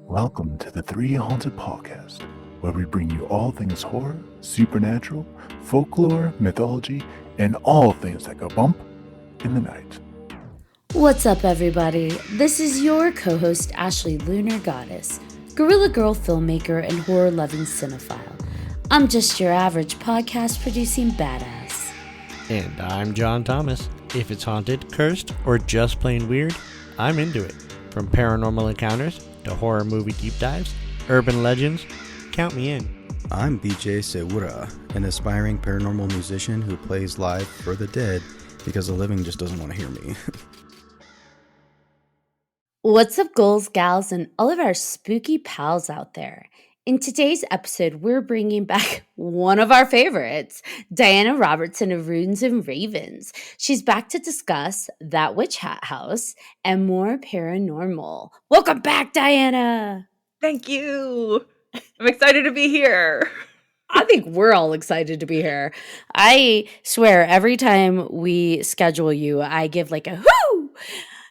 Welcome to the 3Haunted podcast, where we bring you all things horror, supernatural, folklore, mythology, and all things that go bump in the night. What's up, everybody? This is your co-host, Ashley Lunar Goddess, Gorilla Girl filmmaker and horror-loving cinephile. I'm just your average podcast-producing badass. And I'm John Thomas. If it's haunted, cursed, or just plain weird, I'm into it. From paranormal encounters to horror movie deep dives, urban legends, count me in. I'm BJ Sewura, an aspiring paranormal musician who plays live for the dead because the living just doesn't want to hear me. What's up, ghouls, gals, and all of our spooky pals out there? In today's episode, we're bringing back one of our favorites, Diana Robertson of Runes and Ravens. She's back to discuss That Witch Hat House and more paranormal. Welcome back, Diana! Thank you. I'm excited to be here. I think we're all excited to be here. I swear, every time we schedule you, I give like a whoo!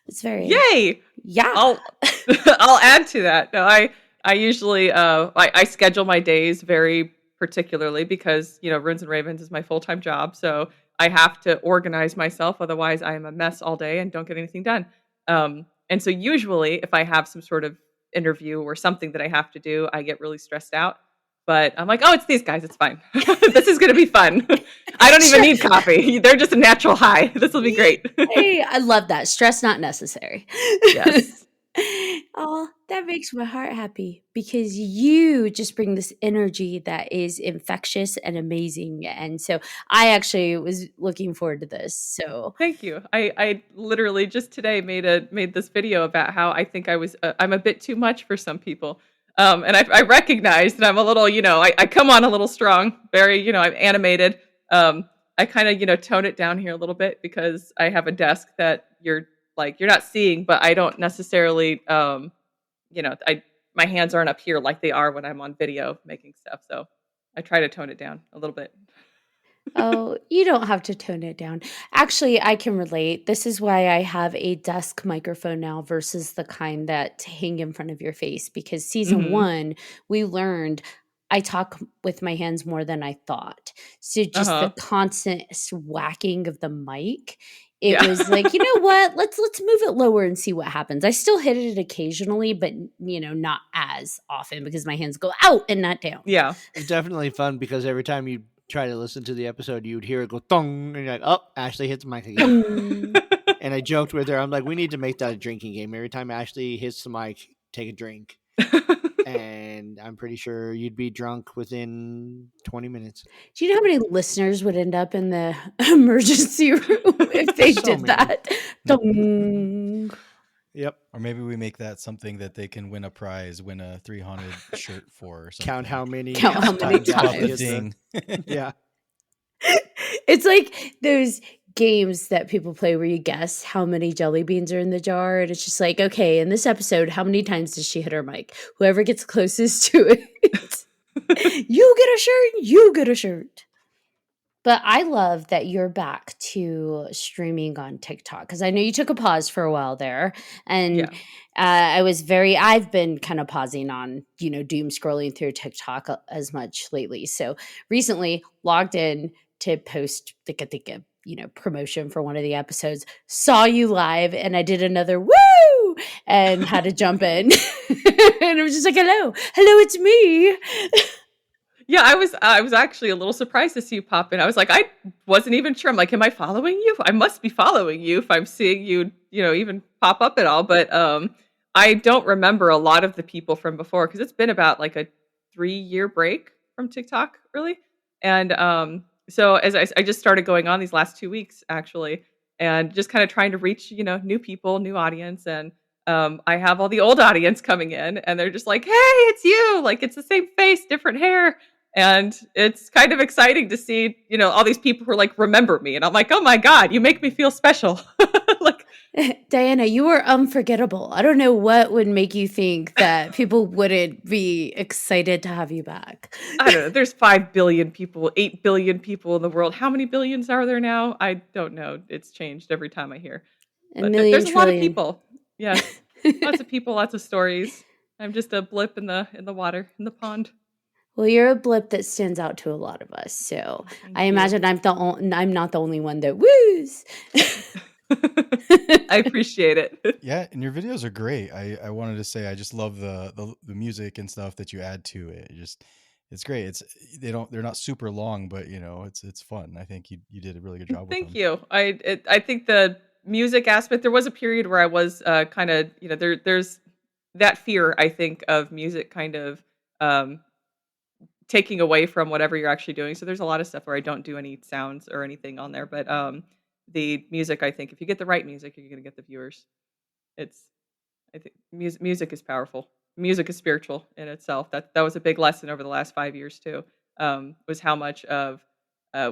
It's very... Yay! Yeah. I'll add to that. No, I usually I schedule my days very particularly because, Runes and Ravens is my full-time job. So I have to organize myself. Otherwise, I am a mess all day and don't get anything done. And so usually if I have some sort of interview or something that I have to do, I get really stressed out. But I'm like, oh, it's these guys. It's fine. This is going to be fun. I don't even need coffee. They're just a natural high. This will be great. Hey, I love that. Stress not necessary. Yes. Oh, that makes my heart happy because you just bring this energy that is infectious and amazing. And so I actually was looking forward to this. So thank you. I literally just today made this video about how I think I'm a bit too much for some people. And I recognize that I'm a little, I come on a little strong, very, I'm animated. I kind of, tone it down here a little bit because I have a desk that you're not seeing, but I don't necessarily, my hands aren't up here like they are when I'm on video making stuff. So I try to tone it down a little bit. Oh, you don't have to tone it down. Actually, I can relate. This is why I have a desk microphone now versus the kind that hang in front of your face. Because season one, we learned I talk with my hands more than I thought. So just the constant whacking of the mic. It was like, you know what? Let's move it lower and see what happens. I still hit it occasionally, but not as often because my hands go out and not down. Yeah, it's definitely fun because every time you try to listen to the episode, you'd hear it go thong, and you're like, oh, Ashley hits the mic again. And I joked with her, I'm like, we need to make that a drinking game. Every time Ashley hits the mic, take a drink. And I'm pretty sure you'd be drunk within 20 minutes. Do you know how many listeners would end up in the emergency room if they did that? Dong. Yep. Or maybe we make that something that they can win a prize, win a 300 shirt for or something. Count how many times. Ding. Yeah. It's like those games that people play where you guess how many jelly beans are in the jar, and it's just like, okay, in this episode, how many times does she hit her mic? Whoever gets closest to it, you get a shirt. But I love that you're back to streaming on TikTok because I know you took a pause for a while there, and I've been kind of pausing on doom scrolling through TikTok as much lately. So recently logged in to post the promotion for one of the episodes, saw you live, and I did another woo and had to jump in. And it was just like, hello, it's me. Yeah, I was actually a little surprised to see you pop in. I was like, I wasn't even sure. I'm like, am I following you? I must be following you if I'm seeing you, even pop up at all. But I don't remember a lot of the people from before because it's been about like a 3-year break from TikTok, really. And so as I just started going on these last 2 weeks, actually, and just kind of trying to reach, new people, new audience. And I have all the old audience coming in and they're just like, hey, it's you. Like, it's the same face, different hair. And it's kind of exciting to see, all these people who are like, remember me. And I'm like, oh my God, you make me feel special. Like, Diana, you are unforgettable. I don't know what would make you think that people wouldn't be excited to have you back. I don't know. There's 5 billion people, 8 billion people in the world. How many billions are there now? I don't know. It's changed every time I hear. But there's a lot of people. Yes. Lots of people, lots of stories. I'm just a blip in the water, in the pond. Well, you're a blip that stands out to a lot of us, so Thank I you. imagine I'm not the only one that woos. I appreciate it. Yeah, and your videos are great. I wanted to say I just love the music and stuff that you add to it. It's great. They're not super long, but it's fun. I think you did a really good job with Thank them. you. I think the music aspect, there was a period where I was kind of, there's that fear, I think, of music kind of um taking away from whatever you're actually doing. So there's a lot of stuff where I don't do any sounds or anything on there, but the music, I think if you get the right music, you're going to get the viewers. It's I think music is powerful. Music is spiritual in itself. That was a big lesson over the last 5 years too. Was how much of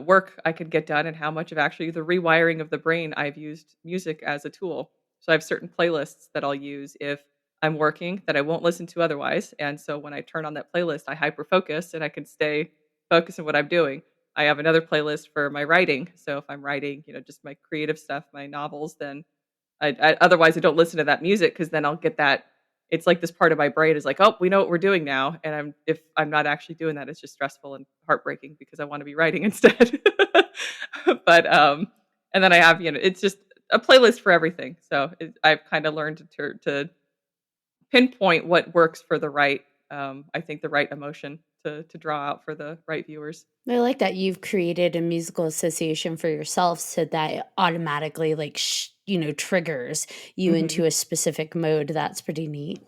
work I could get done and how much of actually the rewiring of the brain I've used music as a tool. So I have certain playlists that I'll use if I'm working that I won't listen to otherwise. And so when I turn on that playlist, I hyper focus and I can stay focused on what I'm doing. I have another playlist for my writing. So if I'm writing, just my creative stuff, my novels, then otherwise I don't listen to that music because then I'll get that. It's like this part of my brain is like, oh, we know what we're doing now, and if I'm not actually doing that, it's just stressful and heartbreaking because I want to be writing instead. But and then I have it's just a playlist for everything. So I've kind of learned to pinpoint what works for the right, I think the right emotion to draw out for the right viewers. I like that you've created a musical association for yourself so that it automatically triggers you Hmm. into a specific mode. That's pretty neat.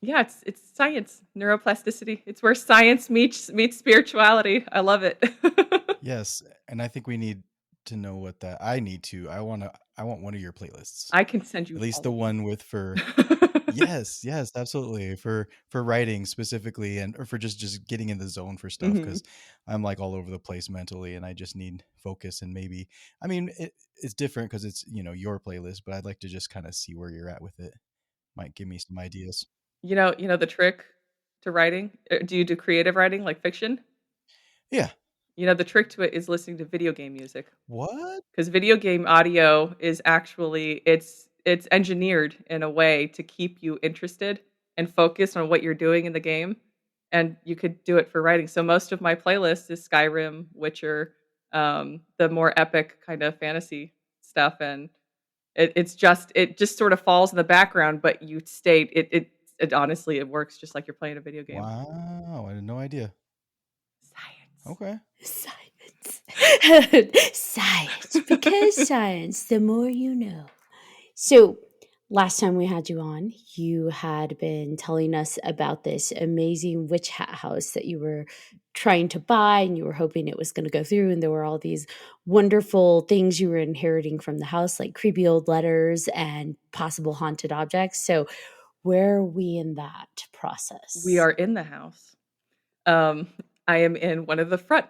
Yeah, it's science, neuroplasticity. It's where science meets spirituality. I love it. Yes, and I think we need to know what that. I need to. I want one of your playlists. I can send At you least all the of them. one with for yes, absolutely. For writing specifically and or for just getting in the zone for stuff Hmm. cuz I'm like all over the place mentally and I just need focus and maybe I mean it's different cuz it's, your playlist, but I'd like to just kind of see where you're at with it. Might give me some ideas. You know the trick to writing? Do you do creative writing like fiction? Yeah. The trick to it is listening to video game music. What? Because video game audio is actually it's engineered in a way to keep you interested and focused on what you're doing in the game, and you could do it for writing. So most of my playlist is Skyrim, Witcher, the more epic kind of fantasy stuff, and it just sort of falls in the background, but you stay it honestly, it works just like you're playing a video game. Wow, I had no idea. Science. Okay. Science. Science. Because science, the more you know. So, last time we had you on, you had been telling us about this amazing witch hat house that you were trying to buy and you were hoping it was going to go through. And there were all these wonderful things you were inheriting from the house, like creepy old letters and possible haunted objects. So, where are we in that We process? are in the house. Um, I am in one of the front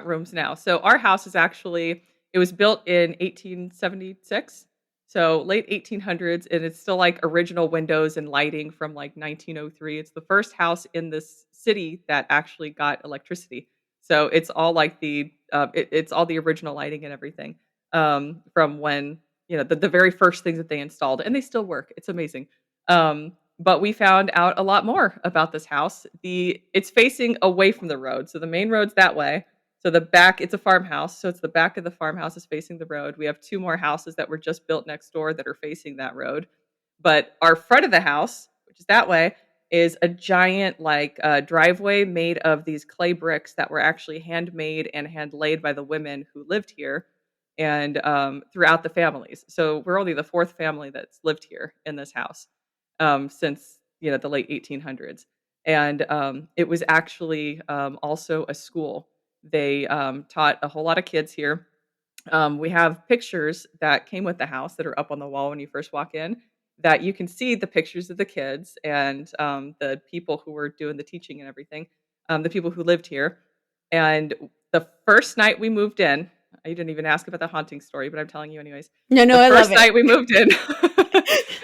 rooms now. So our house is actually it was built in 1876. So late 1800s, and it's still like original windows and lighting from like 1903. It's the first house in this city that actually got electricity. So it's all like it's all the original lighting and everything from when the very first things that they installed, and they still work. It's amazing. But we found out a lot more about this house. It's facing away from the road. So the main road's that way. So the back, it's a farmhouse. So it's the back of the farmhouse is facing the road. We have two more houses that were just built next door that are facing that road. But our front of the house, which is that way, is a giant like driveway made of these clay bricks that were actually handmade and hand laid by the women who lived here and throughout the families. So we're only the fourth family that's lived here in this house since the late 1800s, and it was actually also a school. They taught a whole lot of kids here. We have pictures that came with the house that are up on the wall when you first walk in. That you can see the pictures of the kids and the people who were doing the teaching and everything, the people who lived here. And the first night we moved in, you didn't even ask about the haunting story, but I'm telling you anyways. No, The I love first it. night we moved in,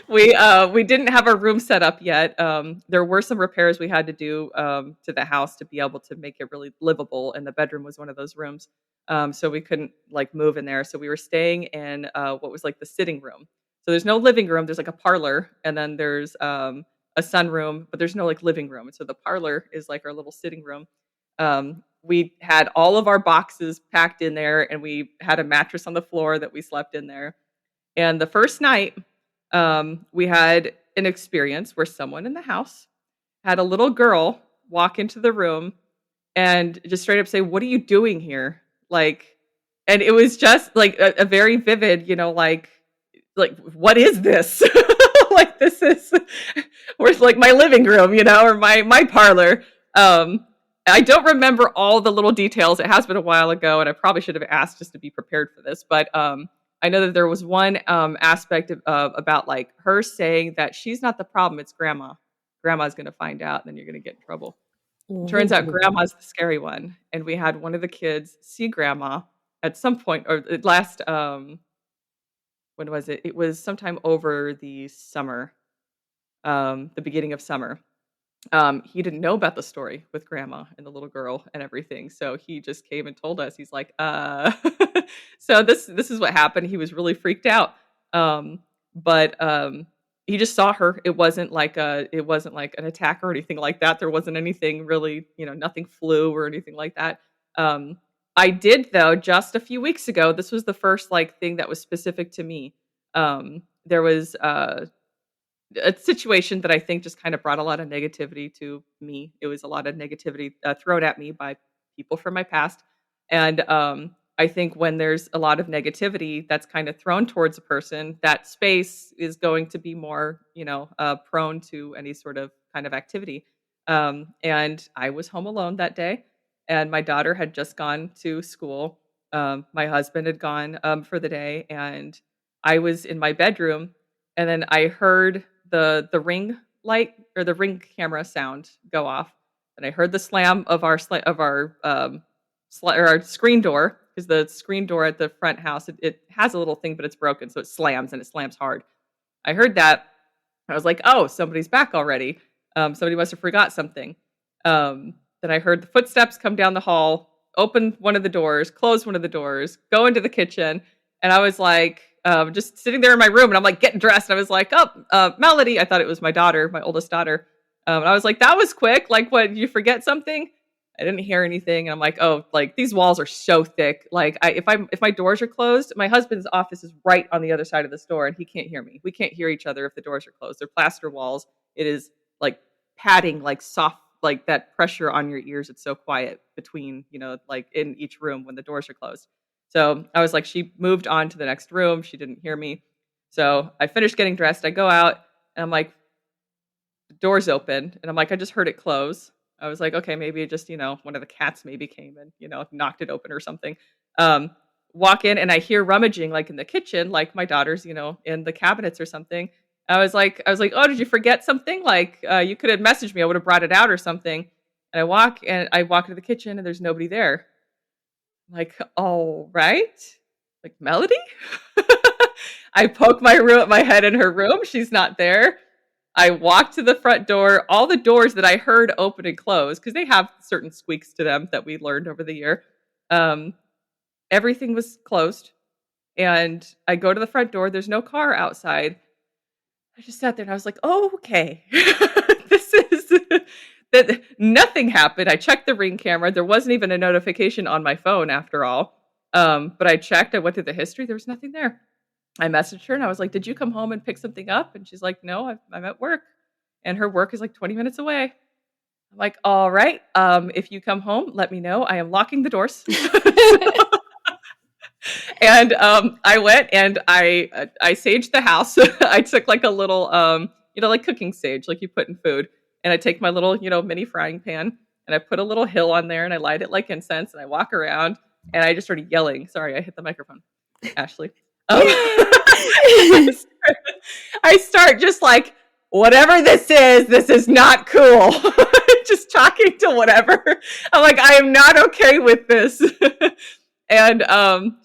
we didn't have our room set up yet. There were some repairs we had to do to the house to be able to make it really livable, and the bedroom was one of those rooms. So we couldn't like move in there. So we were staying in what was like the sitting room. So there's no living room. There's like a parlor, and then there's a sunroom, but there's no like living room. And so the parlor is like our little sitting room. We had all of our boxes packed in there, and we had a mattress on the floor that we slept in there. And the first night, we had an experience where someone in the house had a little girl walk into the room and just straight up say, "What are you doing here?" Like, and it was just like a very vivid, like what is this? Like this is where's like my living room, or my parlor. I don't remember all the little details. It has been a while ago, and I probably should have asked just to be prepared for this. But I know that there was one aspect about like her saying that she's not the problem, it's grandma. Grandma's going to find out, and then you're going to get in trouble. Turns out grandma's the scary one. And we had one of the kids see grandma at some point, or last, when was it? It was sometime over the summer, the beginning of summer. He didn't know about the story with grandma and the little girl and everything. So he just came and told us. He's like, so this is what happened. He was really freaked out. But he just saw her. It wasn't like an attack or anything like that. There wasn't anything really, nothing flew or anything like that. I did though, just a few weeks ago, this was the first like thing that was specific to me. There was a situation that I think just kind of brought a lot of negativity to me. It was a lot of negativity thrown at me by people from my past. And I think when there's a lot of negativity that's kind of thrown towards a person, that space is going to be more, prone to any sort of kind of activity. And I was home alone that day, and my daughter had just gone to school. My husband had gone for the day, and I was in my bedroom, and then I heard the ring light or the ring camera sound go off, and I heard the slam of our our screen door, because the screen door at the front house, it has a little thing, but it's broken, so it slams, and it slams hard. I heard that. I was like, "Oh, somebody's back already. Somebody must have forgot something." Then I heard the footsteps come down the hall, open one of the doors, close one of the doors, go into the kitchen, and I was like, just sitting there in my room, and I'm like getting dressed. And I was like, "Oh, Melody." I thought it was my daughter, my oldest daughter. And I was like, "That was quick. Like, what? Did you forget something?" I didn't hear anything. And I'm like, "Oh, like these walls are so thick. Like, if my doors are closed, my husband's office is right on the other side of this door, and he can't hear me. We can't hear each other if the doors are closed. They're plaster walls. It is like padding, like soft, like that pressure on your ears. It's so quiet between, like in each room when the doors are closed." So I was like, she moved on to the next room. She didn't hear me. So I finished getting dressed. I go out, and I'm like, the door's open, and I'm like, I just heard it close. I was like, okay, maybe it just, one of the cats maybe came and, knocked it open or something. Walk in, and I hear rummaging like in the kitchen, like my daughter's, in the cabinets or something. I was like, "Oh, did you forget something? Like, you could have messaged me. I would have brought it out or something." And I walk into the kitchen, and there's nobody there. I'm like, all right, like Melody. I poke my head in her room. She's not there. I walk to the front door. All the doors that I heard open and close, because they have certain squeaks to them that we learned over the year. Everything was closed. And I go to the front door. There's no car outside. I just sat there, and I was like, "Oh, okay." This is that nothing happened. I checked the ring camera. There wasn't even a notification on my phone after all. But I checked. I went through the history. There was nothing there. I messaged her, and I was like, "Did you come home and pick something up?" And she's like, "No, I'm at work." And her work is like 20 minutes away. I'm like, "All right. If you come home, let me know. I am locking the doors." And I went, and I saged the house. I took like a little, like cooking sage, like you put in food. And I take my little, mini frying pan, and I put a little hill on there, and I light it like incense, and I walk around, and I just started yelling. Sorry, I hit the microphone, Ashley. I start just like, "Whatever this is not cool." Just talking to whatever. I'm like, "I am not okay with this." And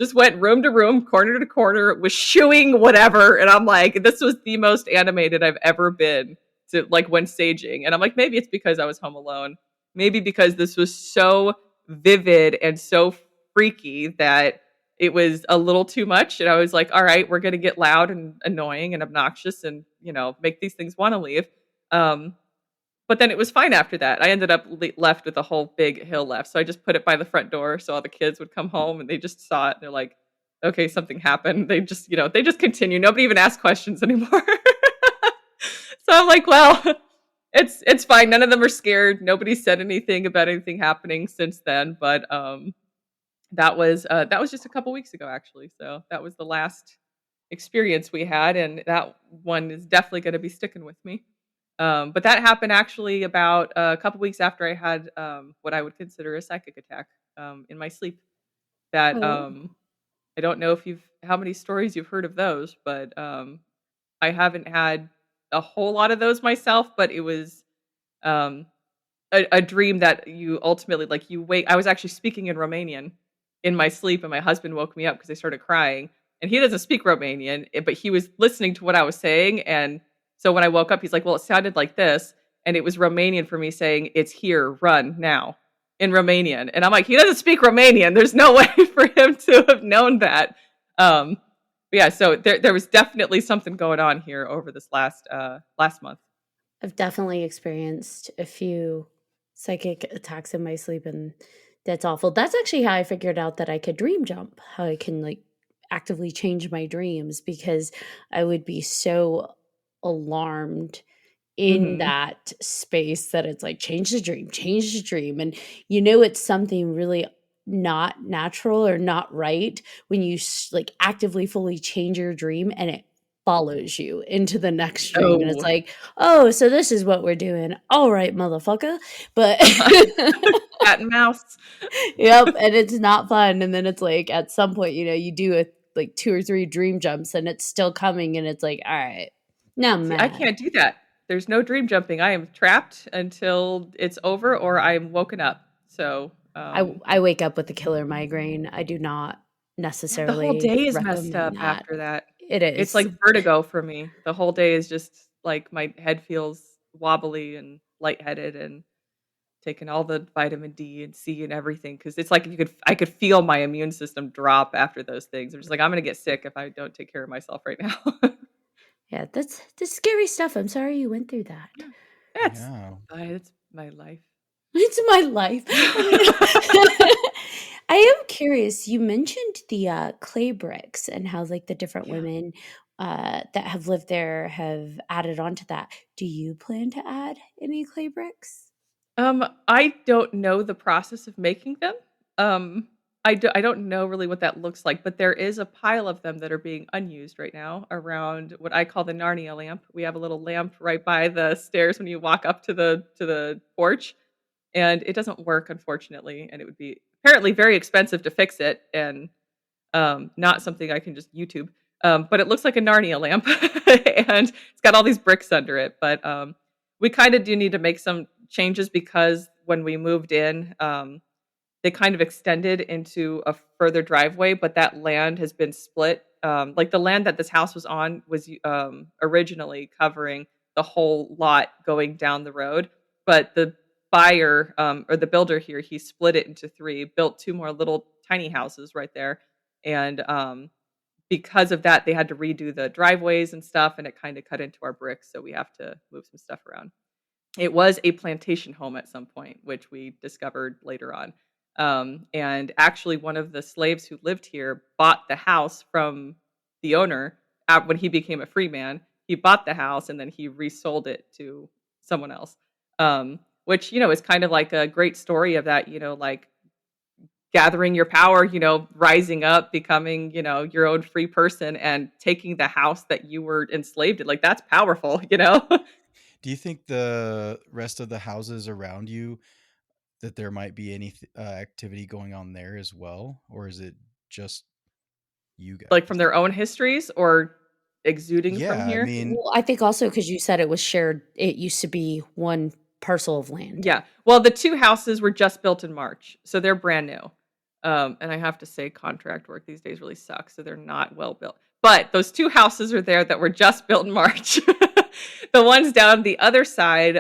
just went room to room, corner to corner, was shooing whatever. And I'm like, this was the most animated I've ever been to, like, when saging. And I'm like, maybe it's because I was home alone. Maybe because this was so vivid and so freaky that it was a little too much. And I was like, all right, we're going to get loud and annoying and obnoxious and, make these things want to leave. But then it was fine after that. I ended up left with a whole big hill left. So I just put it by the front door so all the kids would come home and they just saw it. And they're like, okay, something happened. They just, they just continue. Nobody even asked questions anymore. So I'm like, well, it's fine. None of them are scared. Nobody said anything about anything happening since then. But that was just a couple weeks ago, actually. So that was the last experience we had, and that one is definitely going to be sticking with me. But that happened actually about a couple weeks after I had what I would consider a psychic attack in my sleep. That Oh. I don't know if how many stories you've heard of those, but I haven't had a whole lot of those myself. But it was um, a dream that you ultimately like you wake. I was actually speaking in Romanian in my sleep, and my husband woke me up because I started crying. And he doesn't speak Romanian, but he was listening to what I was saying. And so when I woke up, he's like, "Well, it sounded like this," and it was Romanian for me saying, "It's here, run now," in Romanian. And I'm like, he doesn't speak Romanian. There's no way for him to have known that. Um, but yeah, so there was definitely something going on here over this last month. I've definitely experienced a few psychic attacks in my sleep, and that's awful. That's actually how I figured out that I could dream jump, how I can like actively change my dreams, because I would be so alarmed in Hmm. that space that it's like change the dream, change the dream. And it's something really not natural or not right when you like actively fully change your dream and it follows you into the next dream, and it's Oh, like, oh, so this is what we're doing, all right, motherfucker. But cat and mouse. yep, and it's not fun. And then it's like at some point, you do like 2 or 3 dream jumps and it's still coming, and it's like, all right, now I'm See, I mad. can't do that. There's no dream jumping. I am trapped until it's over or I'm woken up. So, I wake up with a killer migraine. I do not yeah, the whole necessarily day is messed recommend up that. after that. It It's is. like vertigo for me. The whole day is just like my head feels wobbly and lightheaded and taking all the vitamin D and C and everything because it's like I could feel my immune system drop after those things. I'm just like I'm gonna get sick if I don't take care of myself right now. Yeah, that's scary stuff. I'm sorry you went through that. Yeah. That's Yeah. that's my life. It's my life. I am curious. You mentioned the clay bricks and how like the different Yeah. women that have lived there have added on to that. Do you plan to add any clay bricks? I don't know the process of making them. Um, I don't know really what that looks like, but there is a pile of them that are being unused right now around what I call the Narnia lamp. We have a little lamp right by the stairs when you walk up to the porch, and it doesn't work unfortunately, and it would be apparently very expensive to fix it and not something I can just YouTube. But it looks like a Narnia lamp, and it's got all these bricks under it. But we kind of do need to make some changes because when we moved in, they kind of extended into a further driveway, but that land has been split. Like the land that this house was on was originally covering the whole lot going down the road, but the buyer or the builder here, he split it into three, built two more little tiny houses right there, and because of that, they had to redo the driveways and stuff, and it kind of cut into our bricks, so we have to move some stuff around. It was a plantation home at some point, which we discovered later on. And actually, one of the slaves who lived here bought the house from the owner when he became a free man. He bought the house and then he resold it to someone else, which, is kind of like a great story of that, like gathering your power, rising up, becoming, your own free person and taking the house that you were enslaved in. Like, that's powerful. Do you think the rest of the houses around you that there might be any activity going on there as well, or is it just you Like from guys? their own histories or exuding from Yeah, I here? mean, Well, I think also because you said it was shared, it used to be one parcel of land. Yeah. Well, the 2 houses were just built in March, so they're brand new. And I have to say contract work these days really sucks, so they're not well built. But those 2 houses are there that were just built in March. The ones down the other side,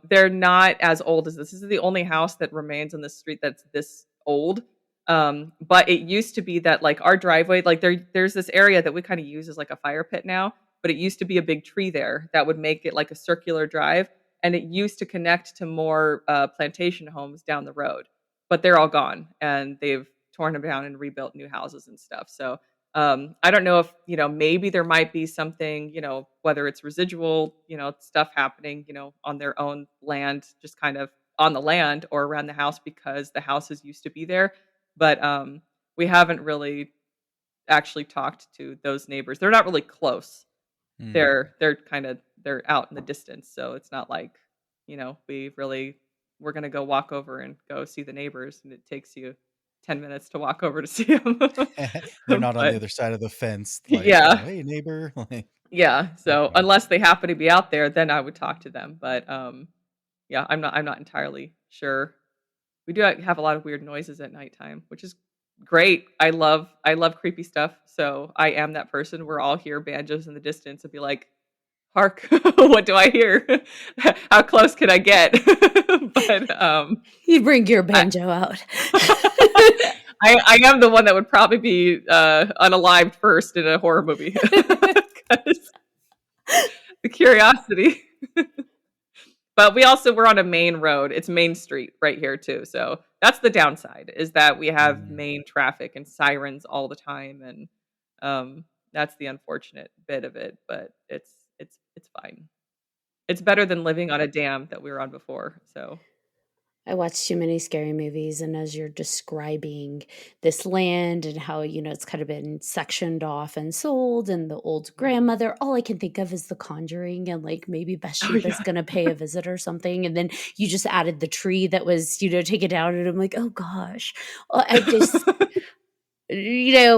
they're not as old as this. This is the only house that remains on the street that's this old. But it used to be that, like, our driveway, like, there's this area that we kinda use as, like, a fire pit now, but it used to be a big tree there that would make it like a circular drive. And it used to connect to more plantation homes down the road, but they're all gone and they've torn them down and rebuilt new houses and stuff. So I don't know if, maybe there might be something, whether it's residual, stuff happening, on their own land, just kind of on the land or around the house because the houses used to be there. But we haven't really actually talked to those neighbors. They're not really close. They're out in the distance. So it's not like, we're going to go walk over and go see the neighbors. And it takes you 10 minutes to walk over to see them. They're not on the But other side of the fence. Like, yeah. hey neighbor. Like, Yeah. So okay. unless they happen to be out there, then I would talk to them. But yeah, I'm not entirely sure. We do have a lot of weird noises at nighttime, which is great. I love creepy stuff. So I am that person. We're all hear banjos in the distance and be like, hark, what do I hear? How close can I get? But You bring your banjo out. I am the one that would probably be unalived first in a horror movie. 'Cause the curiosity. But we're on a main road. It's Main Street right here too. So that's the downside, is that we have main traffic and sirens all the time, and that's the unfortunate bit of it. But it's fine. It's better than living on a dam that we were on before. So I watched too many scary movies, and as you're describing this land and how, it's kind of been sectioned off and sold, and the old grandmother, all I can think of is The Conjuring, and like maybe Bathsheba's gonna pay a visit or something, and then you just added the tree that was, taken down, and I'm like, oh gosh. Well, I just,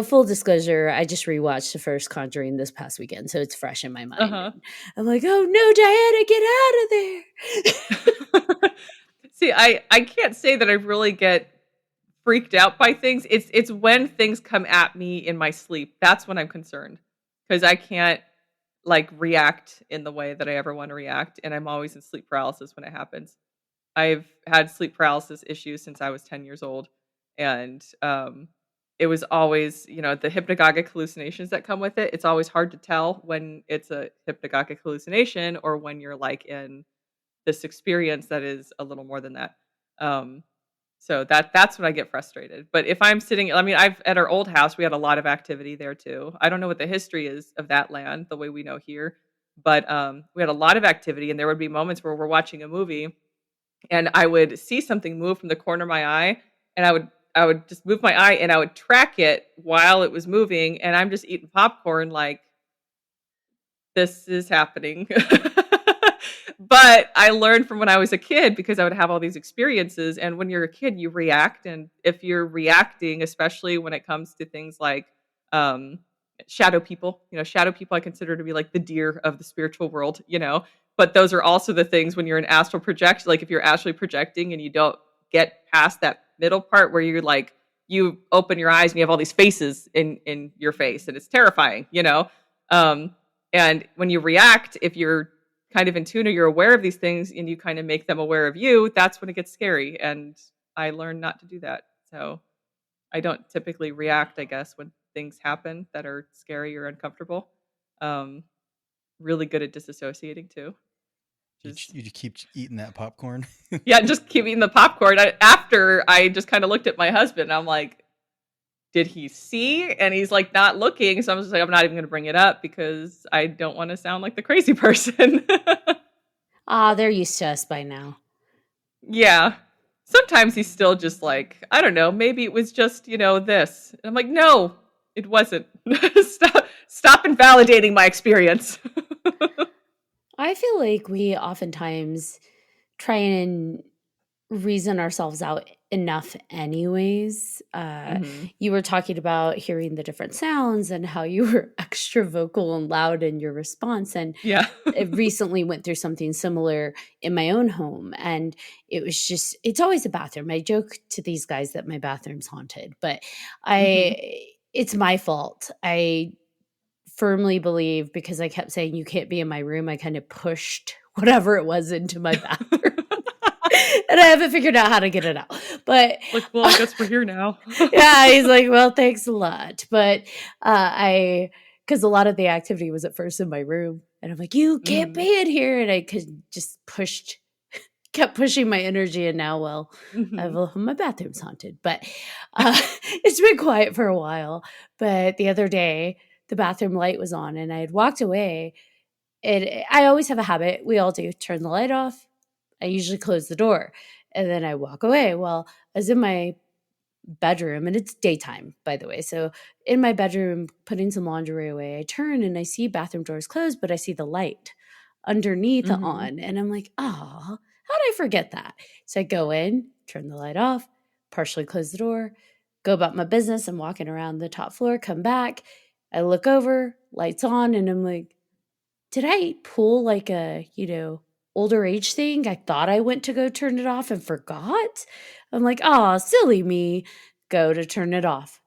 full disclosure, I just rewatched the first Conjuring this past weekend, so it's fresh in my mind. Uh-huh. And I'm like, oh no, Diana, get out of there. See, I can't say that I really get freaked out by things. It's when things come at me in my sleep. That's when I'm concerned, because I can't like react in the way that I ever want to react, and I'm always in sleep paralysis when it happens. I've had sleep paralysis issues since I was 10 years old, and it was always, the hypnagogic hallucinations that come with it. It's always hard to tell when it's a hypnagogic hallucination or when you're like in this experience that is a little more than that. So that's when I get frustrated. But if I'm sitting, I've at our old house, we had a lot of activity there too. I don't know what the history is of that land the way we know here, but we had a lot of activity, and there would be moments where we're watching a movie and I would see something move from the corner of my eye, and I would just move my eye and I would track it while it was moving, and I'm just eating popcorn like, this is happening. But I learned from when I was a kid, because I would have all these experiences. And when you're a kid, you react. And if you're reacting, especially when it comes to things like shadow people, shadow people I consider to be like the deer of the spiritual world, but those are also the things when you're an astral projection, like if you're astrally projecting and you don't get past that middle part where you're like, you open your eyes and you have all these faces in your face, and it's terrifying, and when you react, if you're kind of in tune or you're aware of these things and you kind of make them aware of you, that's when it gets scary. And I learned not to do that. So I don't typically react, I guess, when things happen that are scary or uncomfortable. Really good at disassociating too. You keep eating that popcorn. Yeah, just keep eating the popcorn. After I just kind of looked at my husband, I'm like, did he see? And he's like, not looking. So I'm just like, I'm not even going to bring it up because I don't want to sound like the crazy person. They're used to us by now. Yeah. Sometimes he's still just like, I don't know, maybe it was just, this. And I'm like, no, it wasn't. Stop invalidating my experience. I feel like we oftentimes try and reason ourselves out enough anyways. You were talking about hearing the different sounds and how you were extra vocal and loud in your response, and yeah. I recently went through something similar in my own home, and it's always a bathroom. I joke to these guys that my bathroom's haunted, but it's my fault. I firmly believe, because I kept saying you can't be in my room, I kind of pushed whatever it was into my bathroom. And I haven't figured out how to get it out. But like, well, I guess we're here now. Yeah, he's like, well, thanks a lot. But I because a lot of the activity was at first in my room. And I'm like, you can't Mhm. be in here. And I could just kept pushing my energy. And now, well, Mhm. my bathroom's haunted. But it's been quiet for a while. But the other day, the bathroom light was on and I had walked away. And I always have a habit, we all do, turn the light off. I usually close the door and then I walk away. Well, I was in my bedroom and it's daytime, by the way. So in my bedroom, putting some laundry away, I turn and I see bathroom doors closed, but I see the light underneath Mhm. on. And I'm like, oh, how did I forget that? So I go in, turn the light off, partially close the door, go about my business. I'm walking around the top floor, come back. I look over, lights on, and I'm like, did I pull like a, older age thing? I thought I went to go turn it off and forgot. I'm like, oh, silly me. Go to turn it off.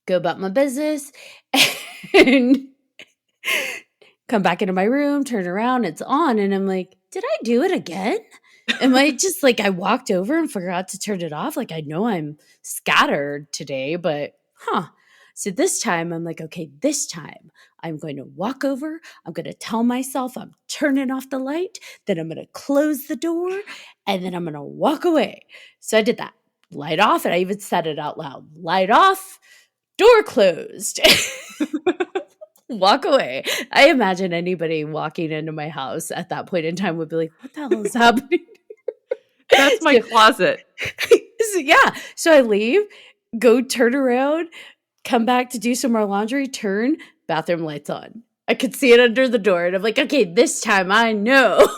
Go about my business and come back into my room, turn around, it's on. And I'm like, did I do it again? Am I just like, I walked over and forgot to turn it off? Like, I know I'm scattered today, but So this time I'm like, okay, this time I'm going to walk over. I'm going to tell myself I'm turning off the light. Then I'm going to close the door and then I'm going to walk away. So I did that. Light off. And I even said it out loud. Light off, door closed. Walk away. I imagine anybody walking into my house at that point in time would be like, what the hell is happening? That's my closet. Yeah. So I leave, go turn around, come back to do some more laundry, turn, bathroom lights on. I could see it under the door. And I'm like, okay, this time I know.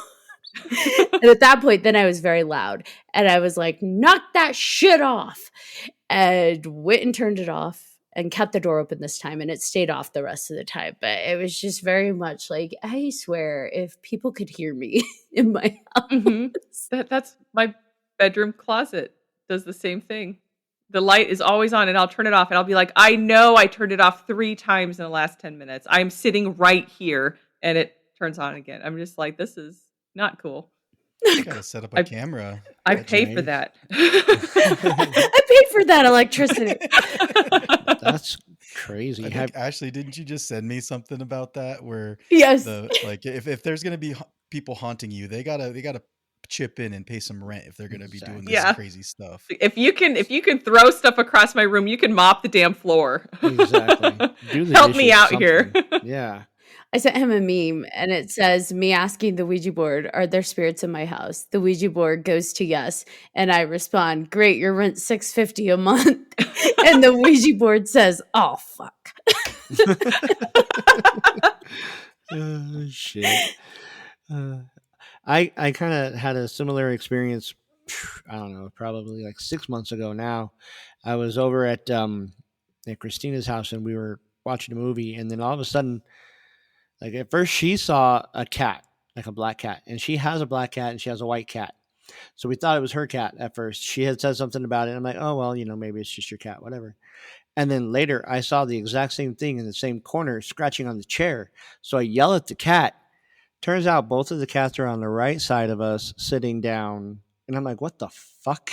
And at that point, then I was very loud. And I was like, knock that shit off. And went and turned it off and kept the door open this time. And it stayed off the rest of the time. But it was just very much like, I swear, if people could hear me in my Mhm. house. That's my bedroom closet does the same thing. The light is always on and I'll turn it off and I'll be like, "I know I turned it off 3 times in the last 10 minutes. I'm sitting right here," and it turns on again. I'm just like, "This is not cool." Gotta set up a I camera. I That pay you for Right. that. I paid for that electricity. That's crazy. I think Ashley, didn't you just send me something about that where Yes. if there's gonna be people haunting you, they gotta chip in and pay some rent if they're gonna be doing this Yeah. crazy stuff. If you can throw stuff across my room, you can mop the damn floor. Exactly. Do the Help me dishes, out here. something. Yeah. I sent him a meme and it says, me asking the Ouija board, are there spirits in my house? The Ouija board goes to yes. And I respond, great, your rent's $650 a month. And the Ouija board says, oh, fuck. Oh, shit. I kind of had a similar experience. I don't know, probably like 6 months ago now. I was over at Christina's house and we were watching a movie, and then all of a sudden, like at first, she saw a cat, like a black cat, and she has a black cat and she has a white cat. So we thought it was her cat at first. She had said something about it. And I'm like, oh well, maybe it's just your cat, whatever. And then later, I saw the exact same thing in the same corner, scratching on the chair. So I yell at the cat. Turns out both of the cats are on the right side of us, sitting down. And I'm like, what the fuck?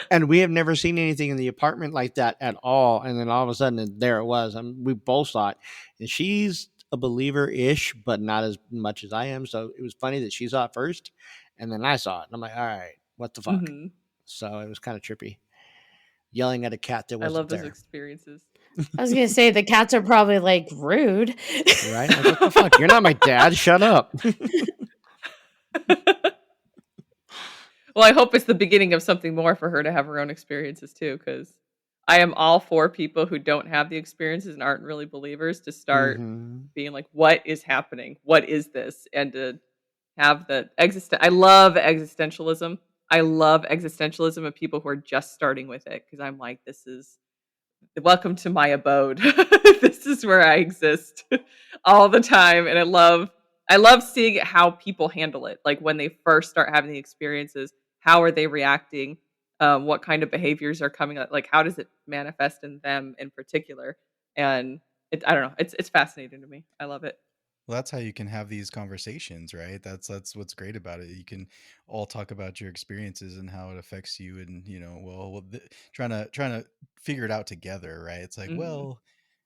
And we have never seen anything in the apartment like that at all. And then all of a sudden, there it was. We both saw it. And she's a believer ish, but not as much as I am. So it was funny that she saw it first. And then I saw it. And I'm like, all right, what the fuck? Mhm. So it was kind of trippy. Yelling at a cat that I love wasn't those there. experiences. I was going to say, the cats are probably like rude. Right? Like, what the fuck? You're not my dad. Shut up. Well, I hope it's the beginning of something more for her to have her own experiences too, because I am all for people who don't have the experiences and aren't really believers to start Mm-hmm. being like, what is happening? What is this? And to have the I love existentialism. I love existentialism of people who are just starting with it, because I'm like, this is welcome to my abode. This is where I exist all the time. And I love seeing how people handle it. Like when they first start having the experiences, how are they reacting? What kind of behaviors are coming up? Like how does it manifest in them in particular? And I don't know. It's fascinating to me. I love it. Well, that's how you can have these conversations, right? That's what's great about it. You can all talk about your experiences and how it affects you, and trying to figure it out together, right? It's like, Mhm. well,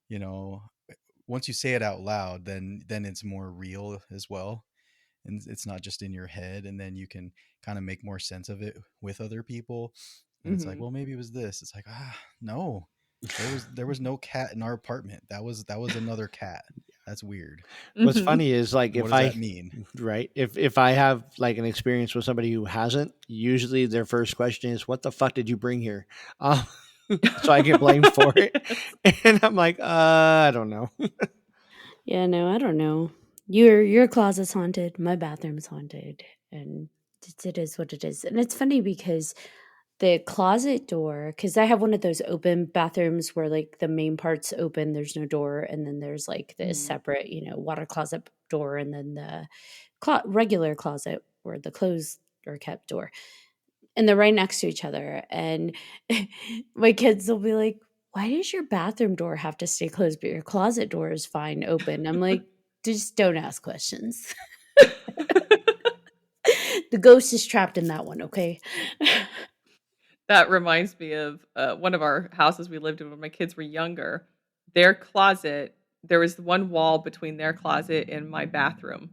you know, once you say it out loud, then it's more real as well, and it's not just in your head, and then you can kind of make more sense of it with other people. And it's like, Mhm. well, maybe it was this. It's like, no, there was no cat in our apartment. That was another cat. That's weird. What's Mhm. funny is like What if does that I mean? right if I have like an experience with somebody who hasn't, usually their first question is, "What the fuck did you bring here?" Um, so I get blamed for it, Yes. and I'm like, I don't know. Yeah, no, I don't know. Your closet's haunted. My bathroom's haunted, and it is what it is. And it's funny because the closet door, because I have one of those open bathrooms where like the main part's open, there's no door, and then there's like the Mhm. separate, water closet door, and then the regular closet where the clothes are kept door, and they're right next to each other. And my kids will be like, "Why does your bathroom door have to stay closed, but your closet door is fine open?" I'm like, just don't ask questions. The ghost is trapped in that one, okay? That reminds me of, one of our houses we lived in when my kids were younger. Their closet, there was one wall between their closet and my bathroom,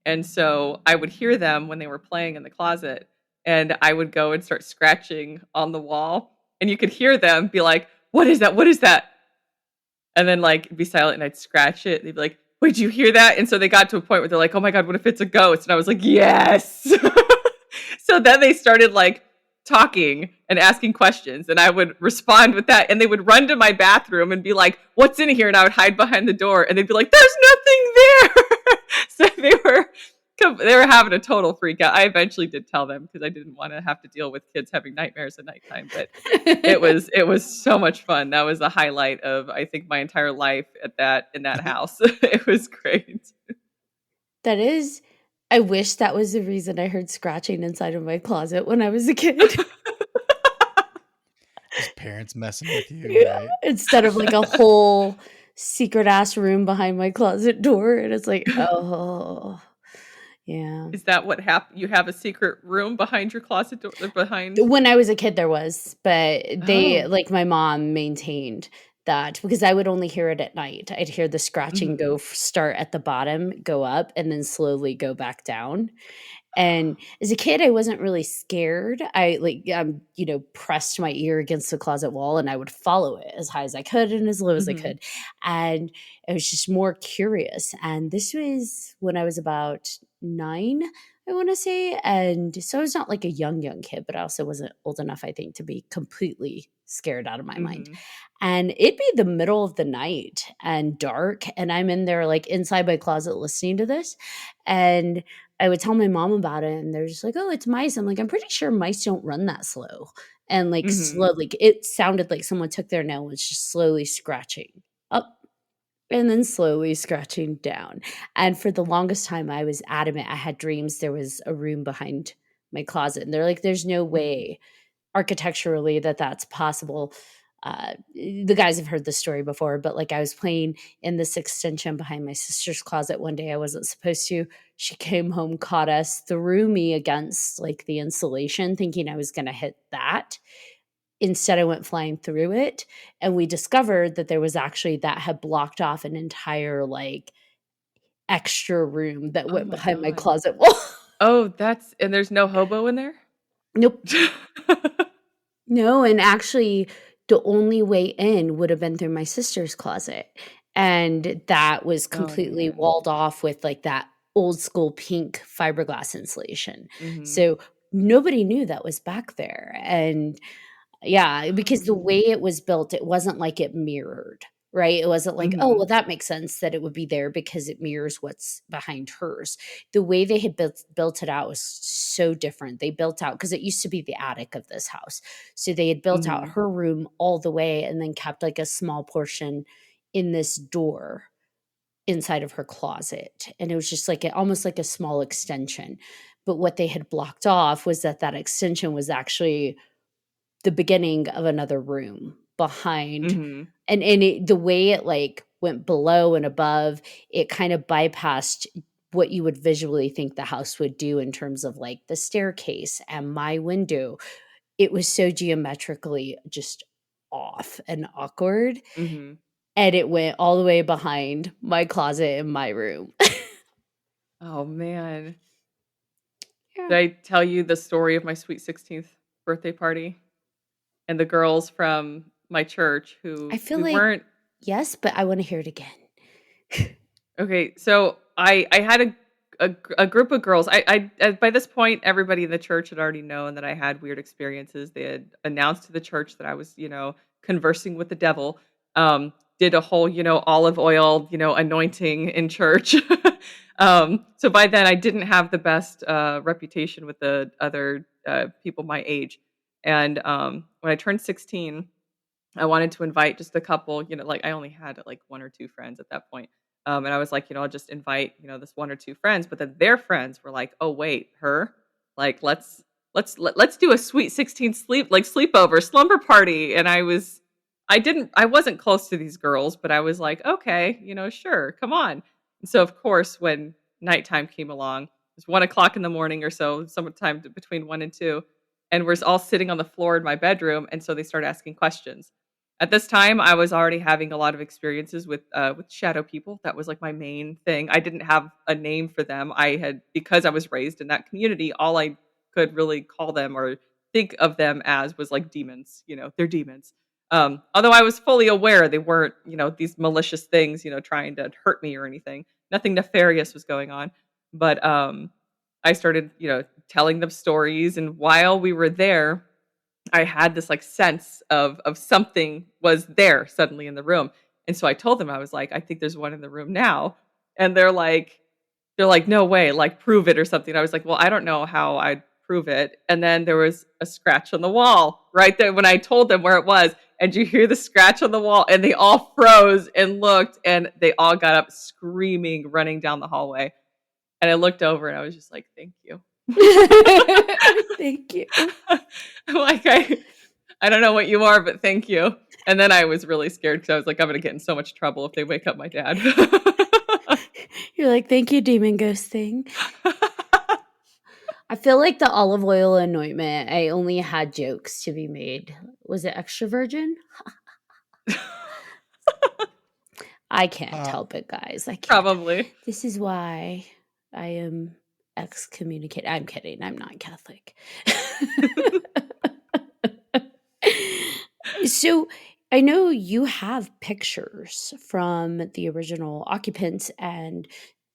and so I would hear them when they were playing in the closet, and I would go and start scratching on the wall, and you could hear them be like, "What is that? What is that?" And then, like, be silent, and I'd scratch it. They'd be like, "Wait, did you hear that?" And so they got to a point where they're like, "Oh my god, what if it's a ghost?" And I was like, "Yes." So then they started, like, talking and asking questions, and I would respond with that, and they would run to my bathroom and be like, "What's in here?" And I would hide behind the door, and they'd be like, "There's nothing there." So they were having a total freak out. I eventually did tell them because I didn't wanna have to deal with kids having nightmares at nighttime, but it was so much fun. That was the highlight of, I think, my entire life in that house. It was great. That is, I wish that was the reason I heard scratching inside of my closet when I was a kid. Just parents messing with you, Yeah, right? instead of like a whole secret ass room behind my closet door, and it's like, oh, yeah. Is that what happened? You have a secret room behind your closet door behind. When I was a kid, there was, but they, Oh. like, my mom maintained that because I would only hear it at night. I'd hear the scratching Mhm. start at the bottom, go up, and then slowly go back down. And as a kid, I wasn't really scared. I like, pressed my ear against the closet wall and I would follow it as high as I could and as low as I Mhm. could. And I was just more curious. And this was when I was about 9, I want to say. And so I was not like a young kid, but I also wasn't old enough, I think, to be completely scared out of my mind. Mhm. And it'd be the middle of the night and dark. And I'm in there, like inside my closet listening to this. And I would tell my mom about it, and they're just like, "Oh, it's mice." I'm like, "I'm pretty sure mice don't run that slow." And like Mhm. slowly, it sounded like someone took their nail and was just slowly scratching up and then slowly scratching down. And for the longest time, I was adamant. I had dreams there was a room behind my closet, and they're like, "There's no Mhm. way architecturally that's possible." The guys have heard this story before, but like I was playing in this extension behind my sister's closet one day. I wasn't supposed to. She came home, caught us, threw me against like the insulation, thinking I was going to hit that. Instead, I went flying through it. And we discovered that there was actually that had blocked off an entire like extra room that Oh went my behind my god. closet wall. Oh, and there's no hobo in there? Nope. No, and actually, the only way in would have been through my sister's closet, and that was Oh, completely man. walled off with, like, that old school pink fiberglass insulation. Mhm. So, nobody knew that was back there, and yeah, because the Oh. way it was built, it wasn't like it mirrored, right? It wasn't like, "Oh, Mhm. well, that makes sense that it would be there because it mirrors what's behind hers." The way they had built it out was so different. They built out because it used to be the attic of this house. So they had built out Mhm. her room all the way and then kept, like, a small portion in this door inside of her closet, and it was just like almost like a small extension. But what they had blocked off was that extension was actually the beginning of another room behind, Mhm. and the way it, like, went below and above, it kind of bypassed what you would visually think the house would do in terms of, like, the staircase and my window. It was so geometrically just off and awkward, Mhm. and it went all the way behind my closet in my room. Oh man. Yeah. Did I tell you the story of my sweet 16th birthday party? And the girls from my church I who feel we like weren't yes, but I want to hear it again. okay. So I had a group of girls. By this point everybody in the church had already known that I had weird experiences. They had announced to the church that I was conversing with the devil. Did a whole olive oil anointing in church. So by then I didn't have the best reputation with the other people my age. And when I turned 16, I wanted to invite just a couple, like I only had like one or two friends at that point. And I was like, I'll just invite, this one or two friends, but then their friends were like, "Oh, wait, her? Like let's do a sweet 16 sleepover slumber party." And I wasn't close to these girls, but I was like, "Okay, sure, come on." And so of course, when nighttime came along, it was 1 o'clock in the morning or so, sometime between 1 and 2, and we're all sitting on the floor in my bedroom, and so they started asking questions. At this time, I was already having a lot of experiences with shadow people. That was like my main thing. I didn't have a name for them. Because I was raised in that community, all I could really call them or think of them as was like demons. They're demons. Although I was fully aware they weren't, these malicious things, trying to hurt me or anything. Nothing nefarious was going on. But I started, telling them stories, and while we were there, I had this like sense of something was there suddenly in the room. And so I told them, I was like, "I think there's one in the room now." And they're like, "No way, like prove it or something." I was like, "Well, I don't know how I'd prove it." And then there was a scratch on the wall right there when I told them where it was. And you hear the scratch on the wall, and they all froze and looked, and they all got up screaming, running down the hallway. And I looked over and I was just like, "Thank you." Thank you. Like I don't know what you are, but thank you. And then I was really scared because I was like, I'm gonna get in so much trouble if they wake up my dad. You're like, "Thank you, demon ghost thing." I feel like the olive oil anointment, I only had jokes to be made. Was it extra virgin? I can't help it, guys. I can't. Probably. This is why I am excommunicated. I'm kidding. I'm not Catholic. So I know you have pictures from the original occupants and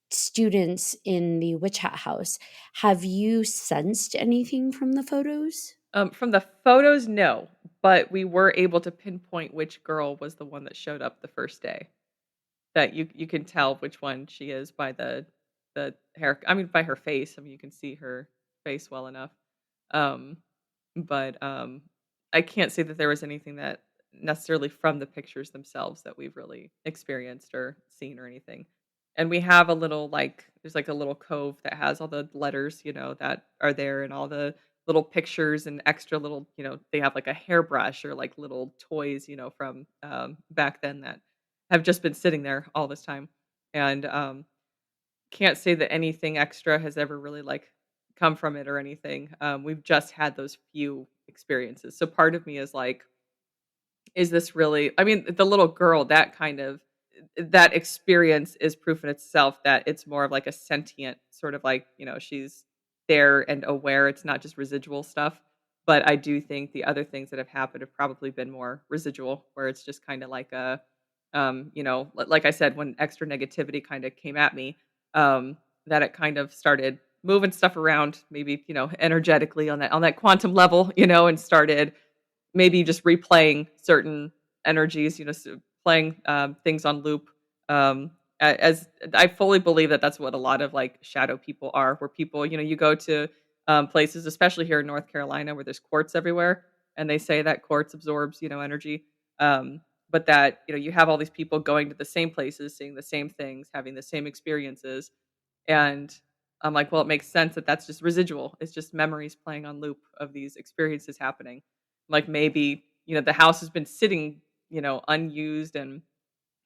students in the Witch Hat House. Have you sensed anything from the photos? From the photos, no, but we were able to pinpoint which girl was the one that showed up the first day. That you can tell which one she is by the hair. I mean, by her face. I mean, you can see her face well enough. Um, but I can't say that there was anything that necessarily from the pictures themselves that we've really experienced or seen or anything. And we have a little like there's like a little cove that has all the letters, that are there, and all the little pictures and extra little, they have like a hairbrush or like little toys, from back then that have just been sitting there all this time. And can't say that anything extra has ever really like come from it or anything. We've just had those few experiences. So part of me is like, is this really? I mean, the little girl, that experience is proof in itself that it's more of like a sentient sort of like, she's there and aware. It's not just residual stuff. But I do think the other things that have happened have probably been more residual, where it's just kind of like like I said, when extra negativity kind of came at me, that it kind of started moving stuff around, maybe, energetically on that quantum level, and started maybe just replaying certain energies, playing things on loop. As I fully believe that that's what a lot of like shadow people are, where people, you go to places, especially here in North Carolina, where there's quartz everywhere, and they say that quartz absorbs, energy. But that, you have all these people going to the same places, seeing the same things, having the same experiences. And I'm like, well, it makes sense that that's just residual. It's just memories playing on loop of these experiences happening. Like maybe, the house has been sitting, unused and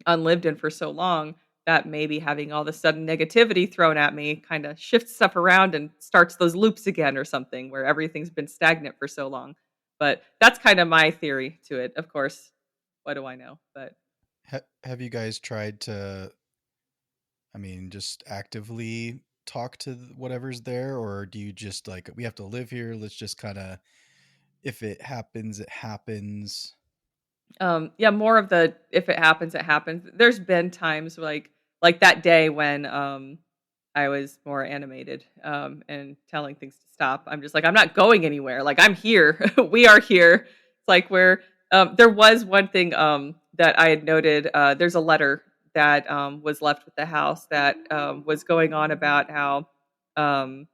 unlived in for so long that maybe having all the sudden negativity thrown at me kind of shifts stuff around and starts those loops again or something where everything's been stagnant for so long. But that's kind of my theory to it. Of course, what do I know? But Have you guys tried to, I mean, just actively talk to whatever's there, or do you just like, we have to live here, let's just kind of, if it happens, it happens? Yeah, more of the if it happens, it happens. There's been times like that day when I was more animated and telling things to stop. I'm just like, I'm not going anywhere. Like I'm here. We are here. It's like where there was one thing that I had noted. There's a letter that was left with the house that was going on about how um,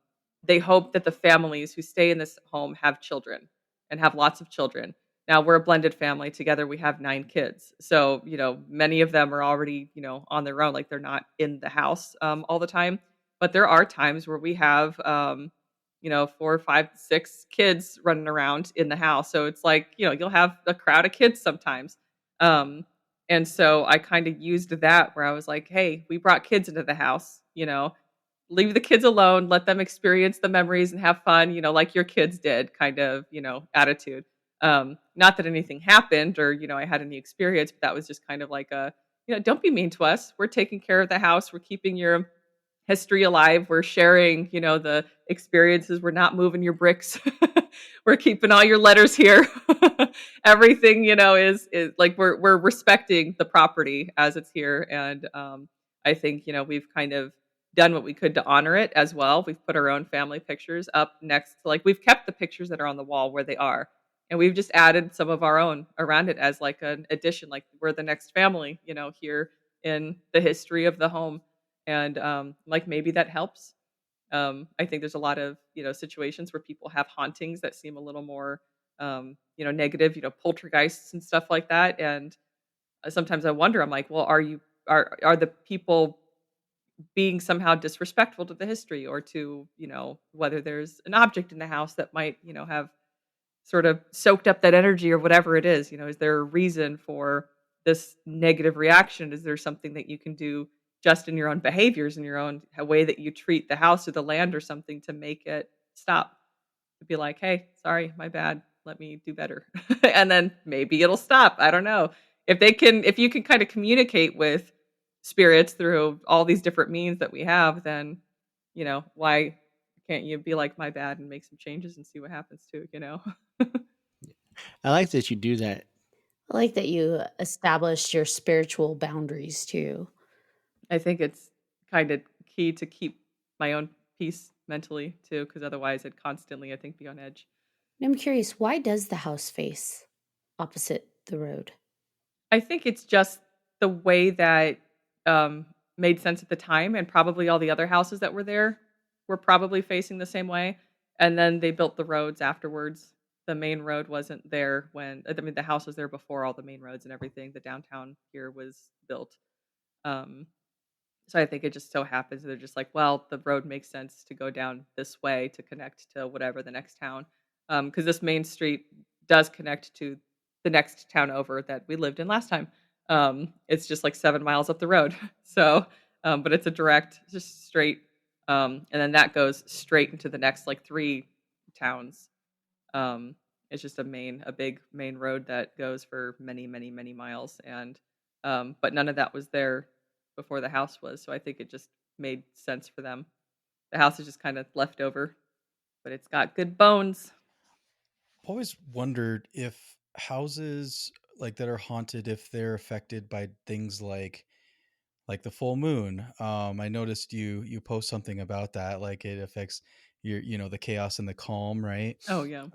they hope that the families who stay in this home have children and have lots of children. Now we're a blended family. Together we have 9 kids. So, many of them are already, on their own. Like they're not in the house all the time. But there are times where we have 4, 5, 6 kids running around in the house. So it's like, you'll have a crowd of kids sometimes. Um, and so I kind of used that where I was like, hey, we brought kids into the house, leave the kids alone, let them experience the memories and have fun, like your kids did kind of, attitude. Not that anything happened or, I had any experience, but that was just kind of like don't be mean to us. We're taking care of the house. We're keeping your history alive. We're sharing, the experiences. We're not moving your bricks. We're keeping all your letters here. Everything, is like we're respecting the property as it's here. And I think, we've kind of done what we could to honor it as well. We've put our own family pictures up next to like we've kept the pictures that are on the wall where they are. And we've just added some of our own around it as like an addition, like we're the next family, here in the history of the home. And like maybe that helps. I think there's a lot of situations where people have hauntings that seem a little more negative, poltergeists and stuff like that. And sometimes I wonder, I'm like, well, are the people being somehow disrespectful to the history or to whether there's an object in the house that might have sort of soaked up that energy or whatever it is. Is there a reason for this negative reaction? Is there something that you can do just in your own behaviors and your own way that you treat the house or the land or something to make it stop? To be like, hey, sorry, my bad. Let me do better. And then maybe it'll stop. I don't know. If you can kind of communicate with spirits through all these different means that we have, then, why can't you be like, my bad, and make some changes and see what happens too? I like that you do that. I like that you established your spiritual boundaries too. I think it's kind of key to keep my own peace mentally too, because otherwise I'd constantly, I think, be on edge. And I'm curious, why does the house face opposite the road? I think it's just the way that um, made sense at the time, and probably all the other houses that were there were probably facing the same way. And then they built the roads afterwards. The main road wasn't there the house was there before all the main roads and everything. The downtown here was built. Um, So I think it just so happens they're just like, well, the road makes sense to go down this way to connect to whatever the next town. Because this main street does connect to the next town over that we lived in last time. It's just like 7 miles up the road. So, but it's a direct, just straight, and then that goes straight into the next like 3 towns. Um, it's just a big main road that goes for many, many, many miles, and but none of that was there before the house was. So I think it just made sense for them. The house is just kind of left over, but it's got good bones. I've always wondered if houses like that are haunted, if they're affected by things like the full moon. I noticed you post something about that, like it affects your, the chaos and the calm, right? Oh yeah,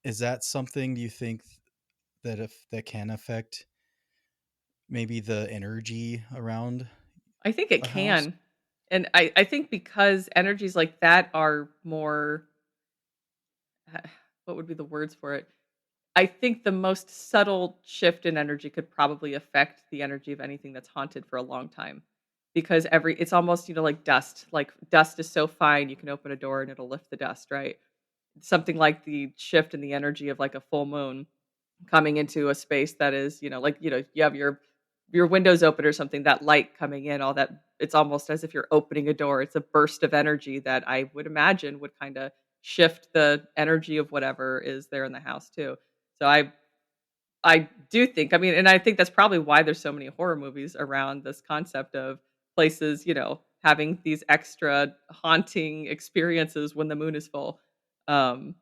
Is that something, do you think, that if that can affect maybe the energy around I think it a house? can, and I think because energies like that are more, what would be the words for it? I think the most subtle shift in energy could probably affect the energy of anything that's haunted for a long time. Because it's almost, like dust. Like dust is so fine, you can open a door and it'll lift the dust, right? Something like the shift in the energy of like a full moon coming into a space that is, like, you have your windows open or something, that light coming in, all that, it's almost as if you're opening a door. It's a burst of energy that I would imagine would kind of shift the energy of whatever is there in the house too. So I do think, I mean, and I think that's probably why there's so many horror movies around this concept of places, having these extra haunting experiences when the moon is full. Um,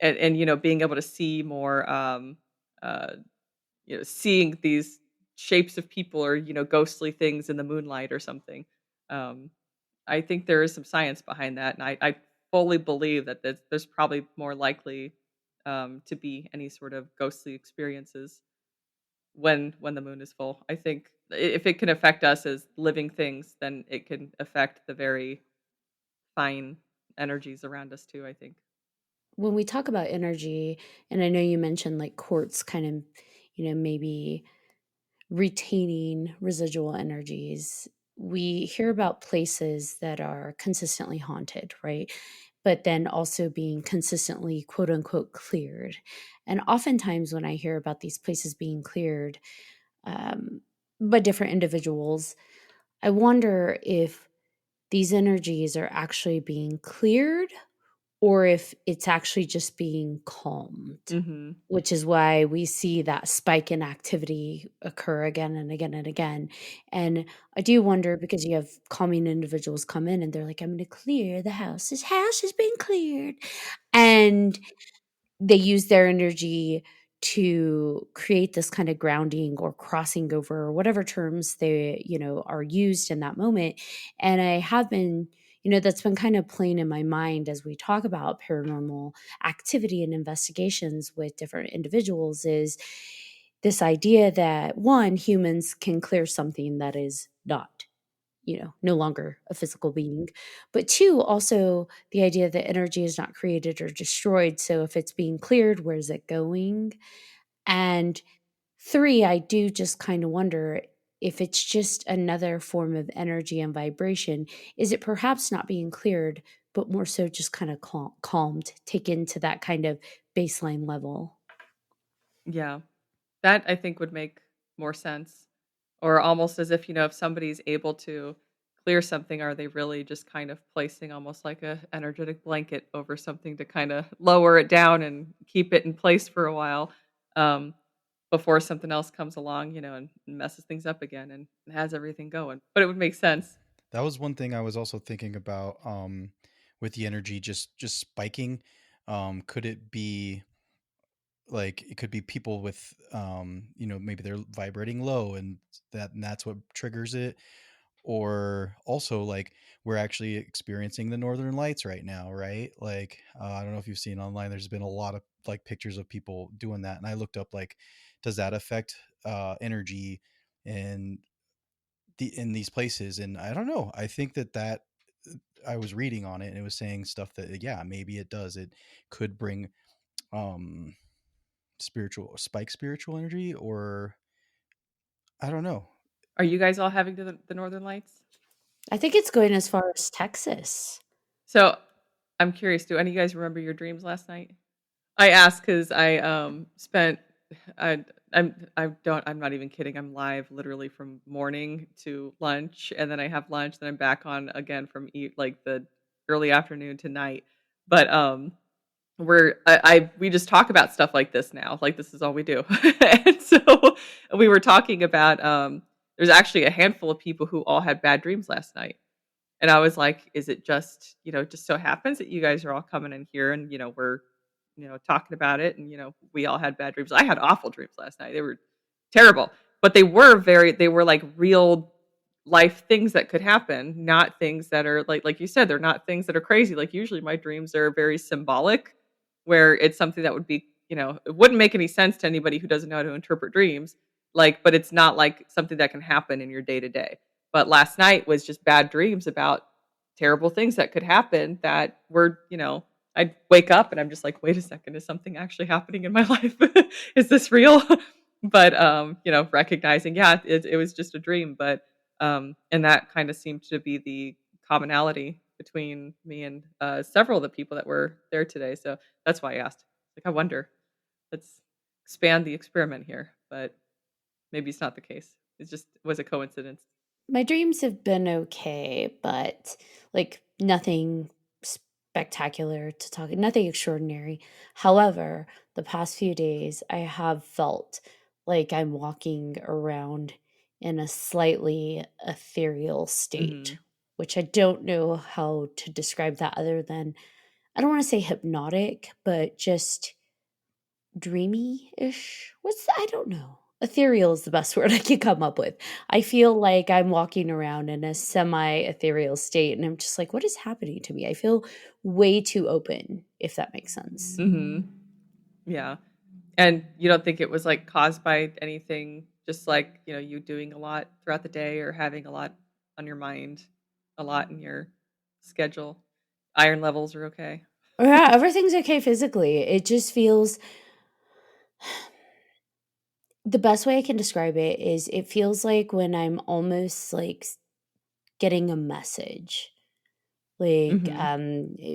and being able to see more, uh, seeing these shapes of people or, ghostly things in the moonlight or something. Um, I think there is some science behind that, and I fully believe that there's probably more likely to be any sort of ghostly experiences when the moon is full. I think if it can affect us as living things, then it can affect the very fine energies around us too, I think. When we talk about energy, and I know you mentioned like quartz kind of, maybe retaining residual energies, we hear about places that are consistently haunted, right? But then also being consistently quote unquote cleared. And oftentimes when I hear about these places being cleared um, by different individuals, I wonder if these energies are actually being cleared or if it's actually just being calmed, Mhm. which is why we see that spike in activity occur again and again and again. And I do wonder because you have calming individuals come in and they're like, I'm going to clear the house. This house has been cleared. And they use their energy to create this kind of grounding or crossing over or whatever terms they are used in that moment. And I have been that's been kind of playing in my mind as we talk about paranormal activity and investigations with different individuals is this idea that one, humans can clear something that is not no longer a physical being. But two, also the idea that energy is not created or destroyed. So if it's being cleared, where's it going? And three, I do just kind of wonder if it's just another form of energy and vibration. Is it perhaps not being cleared, but more so just kind of calmed, taken to that kind of baseline level? Yeah. That I think would make more sense. Or almost as if, if somebody's able to clear something, are they really just kind of placing almost like a energetic blanket over something to kind of lower it down and keep it in place for a while um, before something else comes along, and messes things up again and has everything going. But it would make sense. That was one thing I was also thinking about with the energy just spiking. Could it be like it could be people with maybe they're vibrating low and that's what triggers it, or also like we're actually experiencing the northern lights right now, right? Like I don't know if you've seen online, there's been a lot of like pictures of people doing that, and I looked up like does that affect energy in in these places, and I don't know, I think that I was reading on it and it was saying stuff that yeah, maybe it does, it could bring um spiritual energy, or I don't know. Are you guys all having the Northern Lights? I think it's going as far as Texas. So I'm curious, do any of you guys remember your dreams last night? I asked because I spent I'm not even kidding. I'm live literally from morning to lunch, and then I have lunch, then I'm back on again from like the early afternoon to night. But we just talk about stuff like this now. Like this is all we do. And so we were talking about there's actually a handful of people who all had bad dreams last night. And I was like, is it just, just so happens that you guys are all coming in here and, we're, talking about it and, we all had bad dreams. I had awful dreams last night. They were terrible, but they were like real life things that could happen, not things that are like you said, they're not things that are crazy. Like usually my dreams are very symbolic where it's something that would be, it wouldn't make any sense to anybody who doesn't know how to interpret dreams. Like, but it's not like something that can happen in your day to day. But last night was just bad dreams about terrible things that could happen that were, I'd wake up and I'm just like, wait a second, is something actually happening in my life? Is this real? But recognizing, yeah, it was just a dream. But and that kind of seemed to be the commonality between me and several of the people that were there today. So that's why I asked. Like, I wonder. Let's expand the experiment here. But maybe it's not the case. It was a coincidence. My dreams have been okay, but like nothing spectacular to talk, nothing extraordinary. However, the past few days, I have felt like I'm walking around in a slightly ethereal state, which I don't know how to describe that other than, I don't want to say hypnotic, but just dreamy-ish. I don't know. Ethereal is the best word I can come up with. I feel like I'm walking around in a semi-ethereal state, and I'm just like, what is happening to me? I feel way too open, if that makes sense. Yeah. And you don't think it was like caused by anything, just like, you doing a lot throughout the day or having a lot on your mind, a lot in your schedule? Iron levels are okay. Yeah, everything's okay physically. It just feels, the best way I can describe it is it feels like when I'm almost like getting a message, like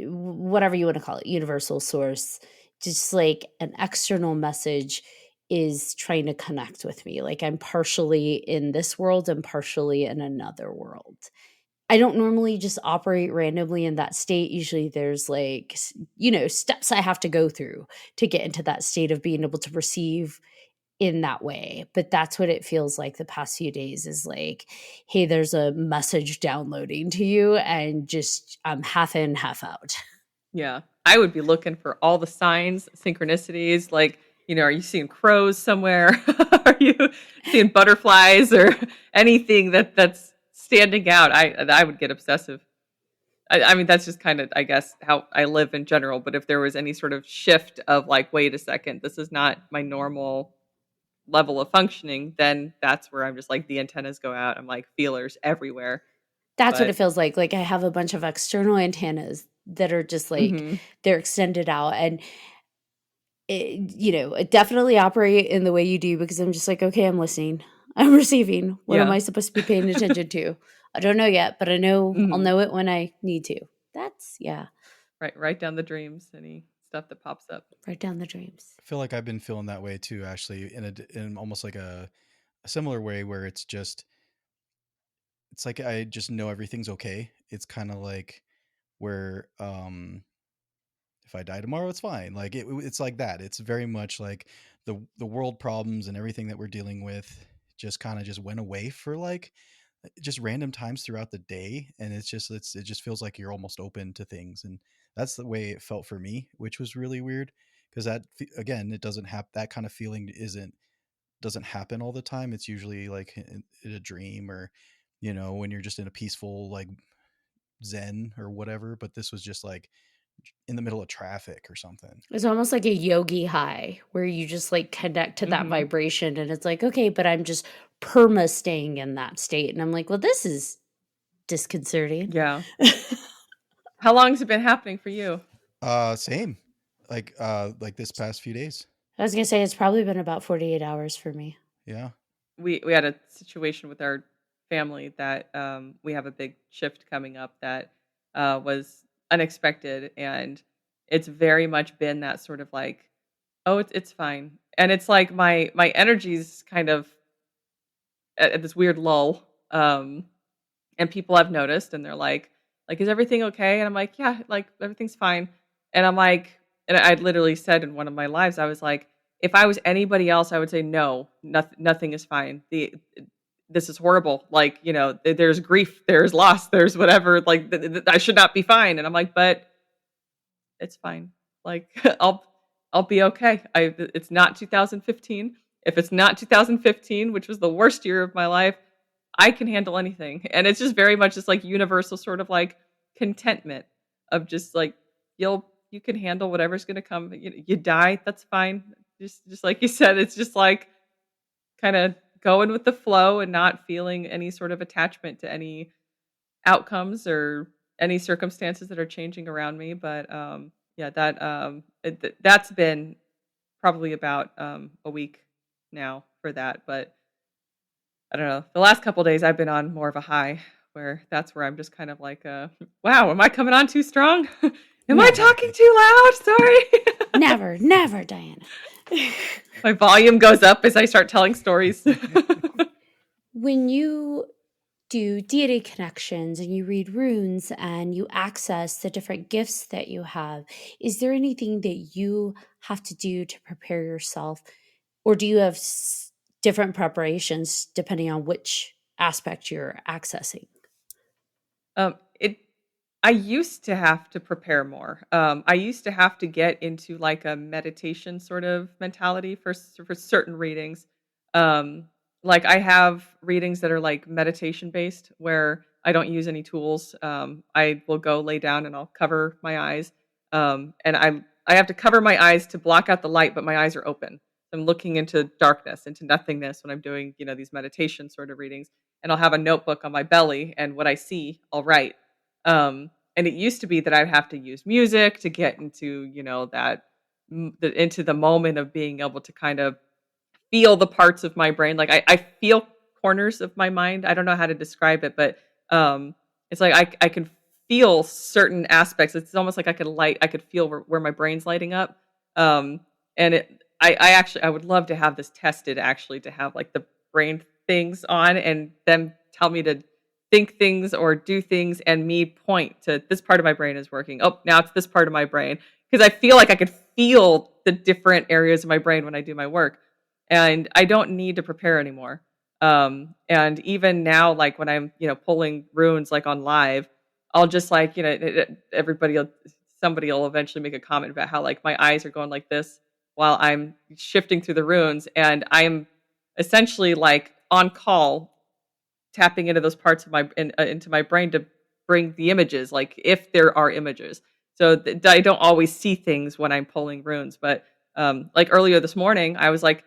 whatever you want to call it, universal source, just like an external message is trying to connect with me. Like I'm partially in this world and partially in another world. I don't normally just operate randomly in that state. Usually there's like, steps I have to go through to get into that state of being able to perceive in that way. But that's what it feels like the past few days is like, hey, there's a message downloading to you and just I'm half in, half out. Yeah. I would be looking for all the signs, synchronicities, like, are you seeing crows somewhere? Are you seeing butterflies or anything that's standing out? I would get obsessive. I mean, that's just kind of, I guess, how I live in general. But if there was any sort of shift of like, wait a second, this is not my normal level of functioning, then that's where I'm just like the antennas go out. I'm like feelers everywhere. That's what it feels like. Like I have a bunch of external antennas that are just like they're extended out, and it definitely operate in the way you do because I'm just like, okay, I'm listening, I'm receiving. What am I supposed to be paying attention to? I don't know yet, but I know I'll know it when I need to. That's right. Write down the dreams, any stuff that pops up. Write down the dreams. I feel like I've been feeling that way too, Ashley, in almost like a similar way where it's like I just know everything's okay. It's kind of like where if I die tomorrow, it's fine. Like it's like that. It's very much like the world problems and everything that we're dealing with just kind of just went away for like just random times throughout the day, and it just feels like you're almost open to things, and that's the way it felt for me, which was really weird because that again, it doesn't have that kind of feeling doesn't happen all the time. It's usually like in a dream or when you're just in a peaceful like zen or whatever, but this was just like in the middle of traffic or something. It's almost like a yogi high where you just like connect to that vibration, and it's like, okay, but I'm just perma staying in that state, and I'm like, well, this is disconcerting. Yeah. How long has it been happening for you? Same, like this past few days. I was gonna say it's probably been about 48 hours for me. Yeah. We had a situation with our family that we have a big shift coming up that was unexpected, and it's very much been that sort of like, oh, it's fine, and it's like my energy's kind of at this weird lull, and people have noticed, and they're like, is everything okay? And I'm like, yeah, like everything's fine, and I'm like, and I literally said in one of my lives, I was like, if I was anybody else, I would say no, nothing is fine. This is horrible. Like, there's grief, there's loss, there's whatever. Like, I should not be fine. And I'm like, but it's fine. Like, I'll be okay. It's not 2015. If it's not 2015, which was the worst year of my life, I can handle anything. And it's just very much just like universal sort of like contentment of just like, you can handle whatever's going to come. You die, that's fine. Just like you said, it's just like kind of going with the flow and not feeling any sort of attachment to any outcomes or any circumstances that are changing around me. But that's been probably about a week now for that. But I don't know. The last couple of days I've been on more of a high where that's where I'm just kind of like, wow, am I coming on too strong? Am I talking too loud? Sorry. Never, Diana. My volume goes up as I start telling stories. When you do deity connections and you read runes and you access the different gifts that you have, is there anything that you have to do to prepare yourself? Or do you have different preparations depending on which aspect you're accessing? It I used to have to prepare more. I used to have to get into like a meditation sort of mentality for certain readings. Um, like I have readings that are like meditation based where I don't use any tools. I will go lay down and I'll cover my eyes. And I have to cover my eyes to block out the light, but my eyes are open. I'm looking into darkness, into nothingness when I'm doing, these meditation sort of readings. And I'll have a notebook on my belly, and what I see, I'll write. And it used to be that I'd have to use music to get into, into the moment of being able to kind of feel the parts of my brain. Like I feel corners of my mind. I don't know how to describe it, but it's like I can feel certain aspects. It's almost like I could feel where my brain's lighting up. And I would love to have this tested actually, to have like the brain things on and them tell me to think things or do things and me point to this part of my brain is working. Oh, now it's this part of my brain. Because I feel like I could feel the different areas of my brain when I do my work. And I don't need to prepare anymore. And even now, like when I'm, pulling runes like on live, I'll just like, somebody will eventually make a comment about how like my eyes are going like this while I'm shifting through the runes. And I'm essentially like on call tapping into those parts of into my brain to bring the images, like if there are images. So I don't always see things when I'm pulling runes, but like earlier this morning, I was like,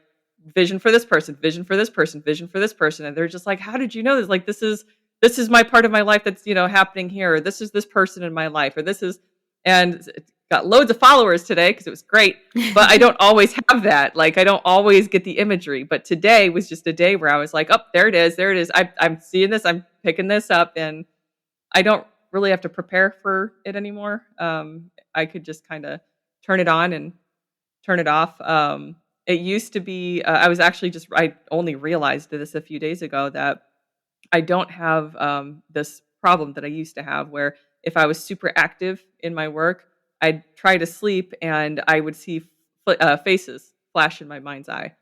vision for this person, vision for this person, vision for this person, and they're just like, how did you know this? Like this is my part of my life that's happening here. Or this is this person in my life, or this is, and it got loads of followers today because it was great. But I don't always have that. Like I don't always get the imagery. But today was just a day where I was like, oh, there it is, there it is. I'm seeing this, I'm picking this up, and I don't really have to prepare for it anymore. I could just kind of turn it on and turn it off. It used to be, I only realized this a few days ago that I don't have this problem that I used to have where if I was super active in my work, I'd try to sleep and I would see faces flash in my mind's eye.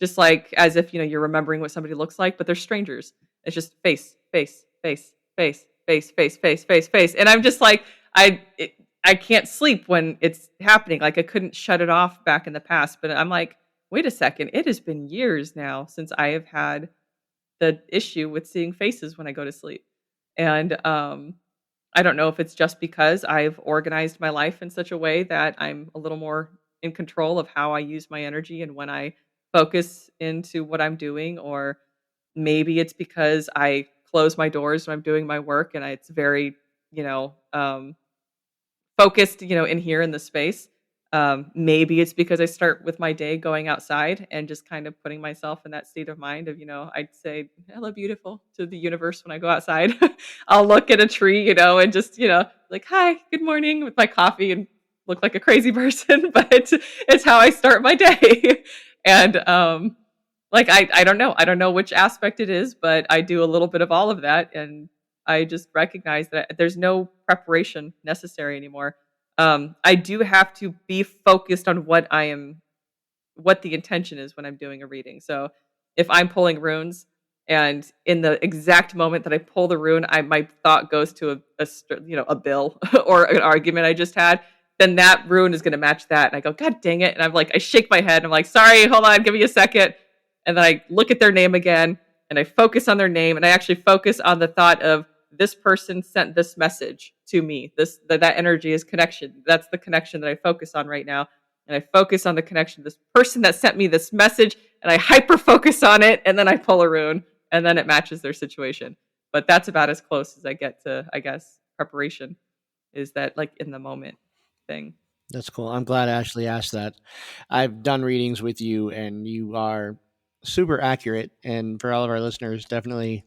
Just like as if, you're remembering what somebody looks like, but they're strangers. It's just face, face, face, face, face, face, face, face, face. And I'm just like, I can't sleep when it's happening. Like I couldn't shut it off back in the past, but I'm like, wait a second. It has been years now since I have had the issue with seeing faces when I go to sleep. And I don't know if it's just because I've organized my life in such a way that I'm a little more in control of how I use my energy and when I focus into what I'm doing, or maybe it's because I close my doors when I'm doing my work and it's very, focused, in here in the space. Maybe it's because I start with my day going outside and just kind of putting myself in that state of mind of, I'd say hello beautiful to the universe when I go outside. I'll look at a tree, and just, like, hi, good morning with my coffee and look like a crazy person, but it's how I start my day. And like I don't know. I don't know which aspect it is, but I do a little bit of all of that. And I just recognize that there's no preparation necessary anymore. I do have to be focused on what the intention is when I'm doing a reading. So if I'm pulling runes and in the exact moment that I pull the rune, my thought goes to a bill or an argument I just had, then that rune is going to match that. And I go, God dang it. And I'm like, I shake my head. And I'm like, sorry, hold on, give me a second. And then I look at their name again and I focus on their name and I actually focus on the thought of this person sent this message to me. That energy is connection. That's the connection that I focus on right now. And I focus on the connection of this person that sent me this message and I hyper focus on it and then I pull a rune and then it matches their situation. But that's about as close as I get to, I guess, preparation, is that like in the moment thing. That's cool. I'm glad Ashley asked that. I've done readings with you and you are super accurate. And for all of our listeners, definitely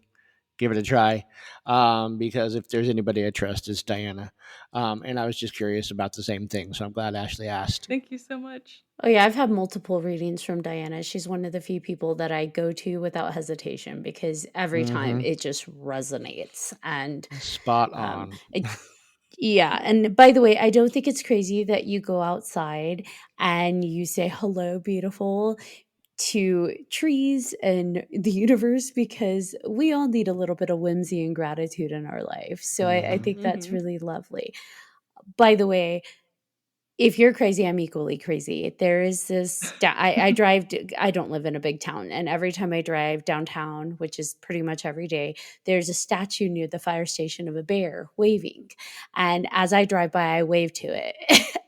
give it a try, because if there's anybody I trust, it's Diana. And I was just curious about the same thing, so I'm glad Ashley asked. Thank you so much. Oh yeah, I've had multiple readings from Diana. She's one of the few people that I go to without hesitation because every time it just resonates. And Spot on. yeah, and by the way, I don't think it's crazy that you go outside and you say hello, beautiful, to trees and the universe, because we all need a little bit of whimsy and gratitude in our life. So I think that's really lovely. By the way, if you're crazy, I'm equally crazy. There is this, I don't live in a big town. And every time I drive downtown, which is pretty much every day, there's a statue near the fire station of a bear waving. And as I drive by, I wave to it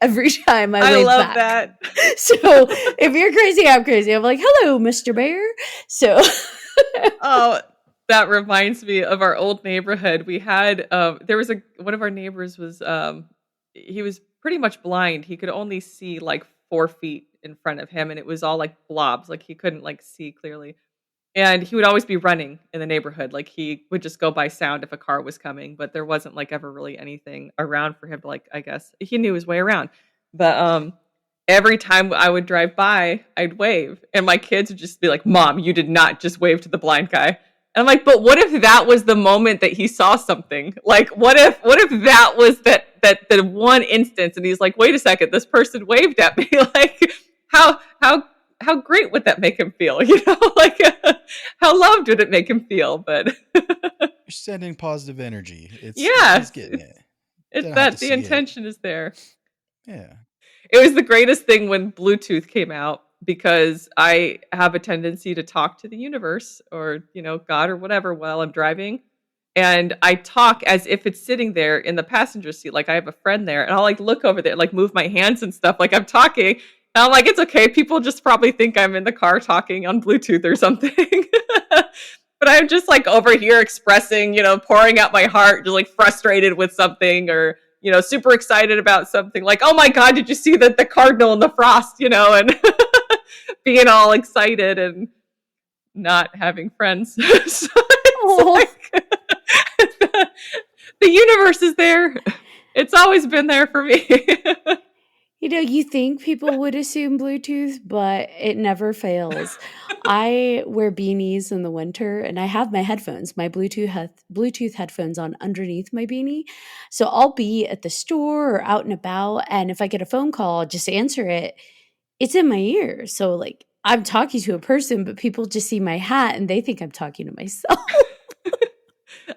every time I wave love back. that. So if you're crazy, I'm crazy. I'm like, hello, Mr. Bear. So. Oh, that reminds me of our old neighborhood. We had, there was one of our neighbors was, he was pretty much blind. He could only see like 4 feet in front of him, and it was all like blobs. Like he couldn't like see clearly. And he would always be running in the neighborhood. Like he would just go by sound if a car was coming, but there wasn't like ever really anything around for him to like, I guess he knew his way around. But every time I would drive by, I'd wave. And my kids would just be like, Mom, you did not just wave to the blind guy. And I'm like, but what if that was the moment that he saw something? Like, what if that was that the one instance, and he's like, wait a second, this person waved at me. Like, how great would that make him feel? You know, like how loved would it make him feel? But You're sending positive energy. Yeah. He's getting it. it's Don't have that to the see it. intention is there. Yeah. It was the greatest thing when Bluetooth came out, because I have a tendency to talk to the universe or, you know, God or whatever while I'm driving. And I talk as if it's sitting there in the passenger seat. Like I have a friend there, and I'll like look over there, like move my hands and stuff. Like I'm talking. And I'm like, it's okay. People just probably think I'm in the car talking on Bluetooth or something. But I'm just like over here expressing, you know, pouring out my heart, just like frustrated with something, or, you know, super excited about something. Like, oh my God, did you see the cardinal and the frost, you know, and being all excited and not having friends. So it's like, the universe is there. It's always been there for me. You know, you think people would assume Bluetooth, but it never fails. I wear beanies in the winter, and I have my headphones, my Bluetooth headphones on underneath my beanie. So I'll be at the store or out and about, and if I get a phone call, I'll just answer it. It's in my ear. So like I'm talking to a person, but people just see my hat and they think I'm talking to myself.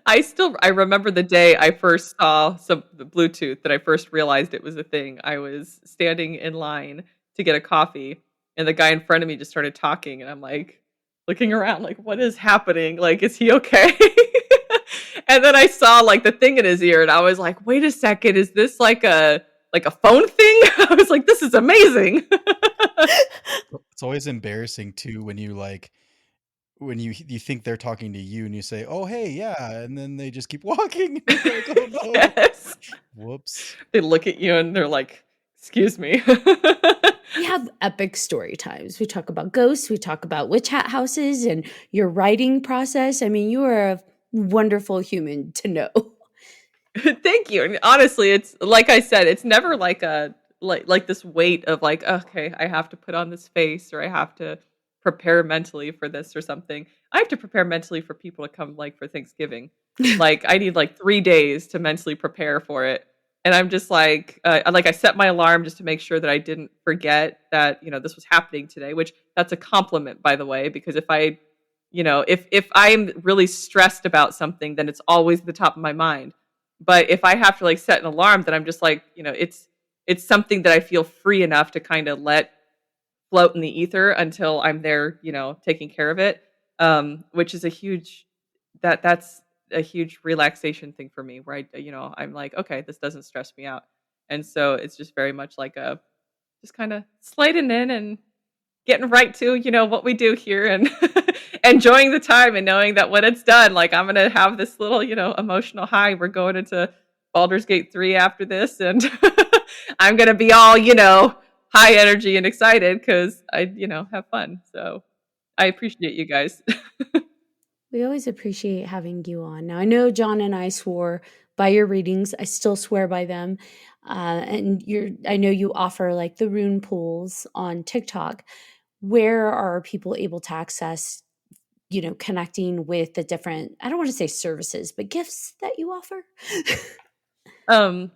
I remember the day I first saw the Bluetooth, that I first realized it was a thing. I was standing in line to get a coffee, and the guy in front of me just started talking, and I'm like looking around like, what is happening? Like, is he okay? And then I saw like the thing in his ear, and I was like, wait a second, is this like a phone thing? I was like, this is amazing. It's always embarrassing too when you you think they're talking to you and you say, "Oh, hey, yeah," and then they just keep walking. And you're like, "Oh no, Yes. whoops." They look at you and they're like, excuse me. We have epic story times. We talk about ghosts, we talk about witch hat houses and your writing process. I mean, you are a wonderful human to know. Thank you. And honestly, it's like I said, it's never like a like this weight of like, okay, I have to put on this face, or I have to prepare mentally for this or something. I have to prepare mentally for people to come like for Thanksgiving. Like I need like 3 days to mentally prepare for it. And I'm just like I set my alarm just to make sure that I didn't forget that, you know, this was happening today, which that's a compliment, by the way, because if I, you know, if I'm really stressed about something, then it's always at the top of my mind. But if I have to like set an alarm, then I'm just like, you know, it's something that I feel free enough to kind of let float in the ether until I'm there, you know, taking care of it. Which is a huge that's a huge relaxation thing for me, where I, you know, I'm like, okay, this doesn't stress me out. And so it's just very much like a just kind of sliding in and getting right to, you know, what we do here, and enjoying the time, and knowing that when it's done, like I'm gonna have this little, you know, emotional high. We're going into Baldur's Gate 3 after this, and I'm gonna be all, you know, high energy and excited because I, you know, have fun. So I appreciate you guys. We always appreciate having you on. Now, I know John and I swore by your readings. I still swear by them. I know you offer like the rune pools on TikTok. Where are people able to access, connecting with the different, I don't want to say services, but gifts that you offer? Um,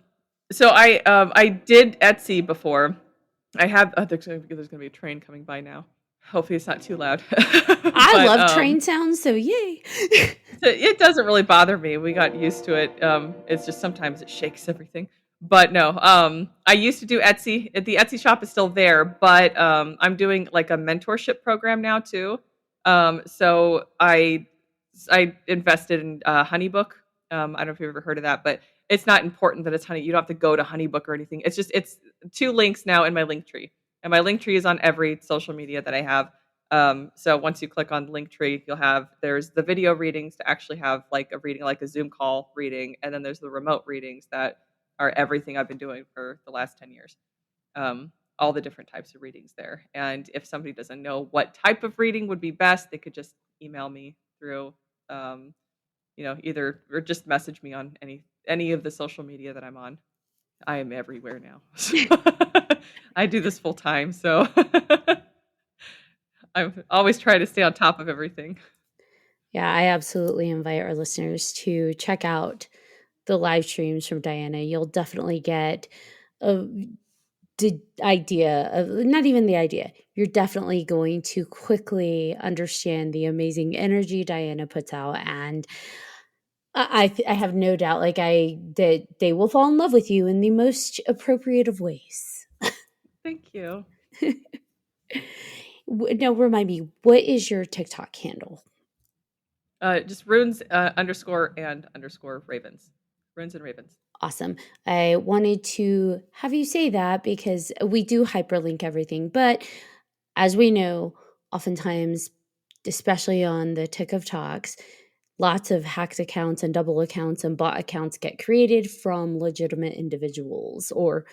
so I did Etsy before. I have there's gonna be a train coming by now. Hopefully it's not too loud. I But love train sounds, so yay. so it doesn't really bother me. We got used to it. It's just sometimes it shakes everything. But no, I used to do Etsy. The Etsy shop is still there, but I'm doing like a mentorship program now too. So I invested in HoneyBook. I don't know if you've ever heard of that, but it's not important that it's Honey. You don't have to go to HoneyBook or anything. It's 2 links now in my link tree, and my link tree is on every social media that I have. So once you click on Linktree, there's the video readings to actually have like a reading, like a Zoom call reading, and then there's the remote readings that are everything I've been doing for the last 10 years. All the different types of readings there. And if somebody doesn't know what type of reading would be best, they could just email me through, either or just message me on any of the social media that I'm on. I am everywhere now. I do this full time, so I'm always trying to stay on top of everything. Yeah, I absolutely invite our listeners to check out the live streams from Diana. You'll definitely get the idea of, not even the idea, you're definitely going to quickly understand the amazing energy Diana puts out. And I have no doubt, that they will fall in love with you in the most appropriate of ways. Thank you. Now, remind me, what is your TikTok handle? Just runes _and ravens. Runes and ravens. Awesome. I wanted to have you say that because we do hyperlink everything. But as we know, oftentimes, especially on the Tick of Talks, lots of hacked accounts and double accounts and bot accounts get created from legitimate individuals or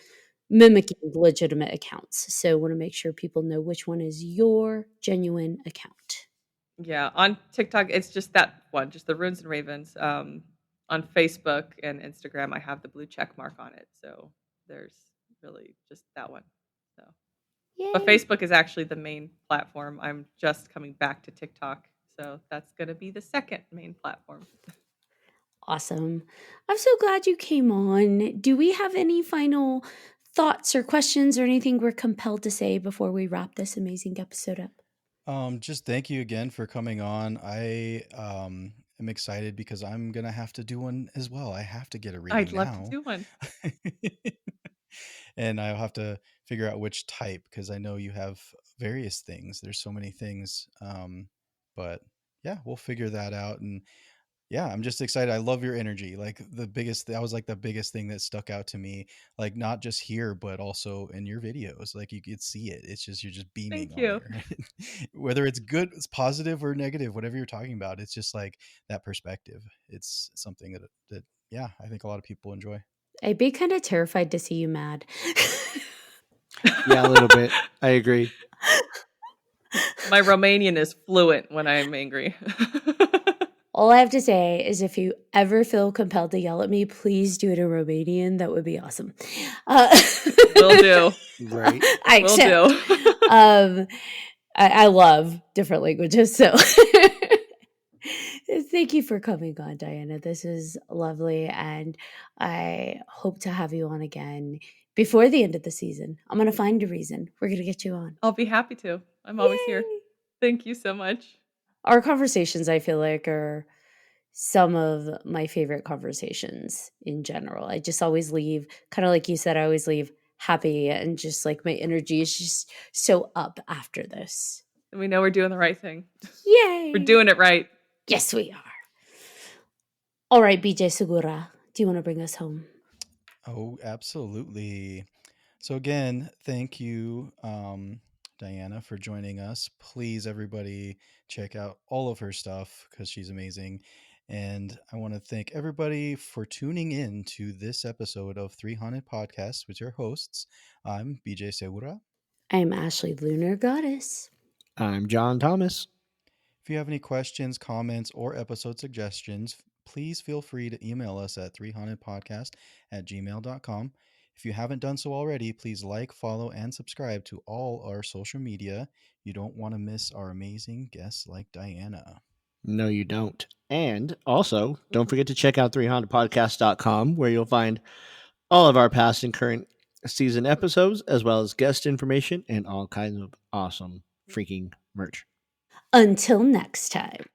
mimicking legitimate accounts. So I want to make sure people know which one is your genuine account. Yeah, on TikTok, it's just that one, just the runes and ravens. On Facebook and Instagram, I have the blue check mark on it. So there's really just that one. So, but Yay. Facebook is actually the main platform. I'm just coming back to TikTok. So that's going to be the second main platform. Awesome. I'm so glad you came on. Do we have any final thoughts or questions or anything we're compelled to say before we wrap this amazing episode up? Just thank you again for coming on. I am excited because I'm gonna have to do one as well. I have to get a reading I'd love now. to do one. And I'll have to figure out which type because I know you have various things. There's so many things. But yeah, we'll figure that out. And yeah, I'm just excited. I love your energy. Like that was like the biggest thing that stuck out to me. Like not just here, but also in your videos. Like you could see it. It's just you're just beaming Thank on you. there. Whether it's good, it's positive or negative, whatever you're talking about. It's just like that perspective. It's something that yeah, I think a lot of people enjoy. I'd be kind of terrified to see you mad. Yeah, a little bit. I agree. My Romanian is fluent when I'm angry. All I have to say is if you ever feel compelled to yell at me, please do it in Romanian. That would be awesome. Will do. Right. I Will accept. do. I love different languages, so thank you for coming on, Diana. This is lovely, and I hope to have you on again before the end of the season. I'm going to find a reason. We're going to get you on. I'll be happy to. I'm always here. Yay. Thank you so much. Our conversations, I feel like, are some of my favorite conversations in general. I just always leave, kind of like you said, I always leave happy and just like my energy is just so up after this. And we know we're doing the right thing. Yay! We're doing it right. Yes, we are. All right, BJ Segura, do you want to bring us home? Oh, absolutely. So again, thank you, Diana, for joining us. Please, everybody, check out all of her stuff because she's amazing. And I want to thank everybody for tuning in to this episode of 3Haunted Podcast with your hosts. I'm BJ Segura. I'm Ashley Lunar Goddess. I'm John Thomas. If you have any questions, comments, or episode suggestions, please feel free to email us at 3hauntedpodcast@gmail.com. If you haven't done so already, please like, follow, and subscribe to all our social media. You don't want to miss our amazing guests like Diana. No, you don't. And also, don't forget to check out 300podcast.com, where you'll find all of our past and current season episodes, as well as guest information and all kinds of awesome freaking merch. Until next time.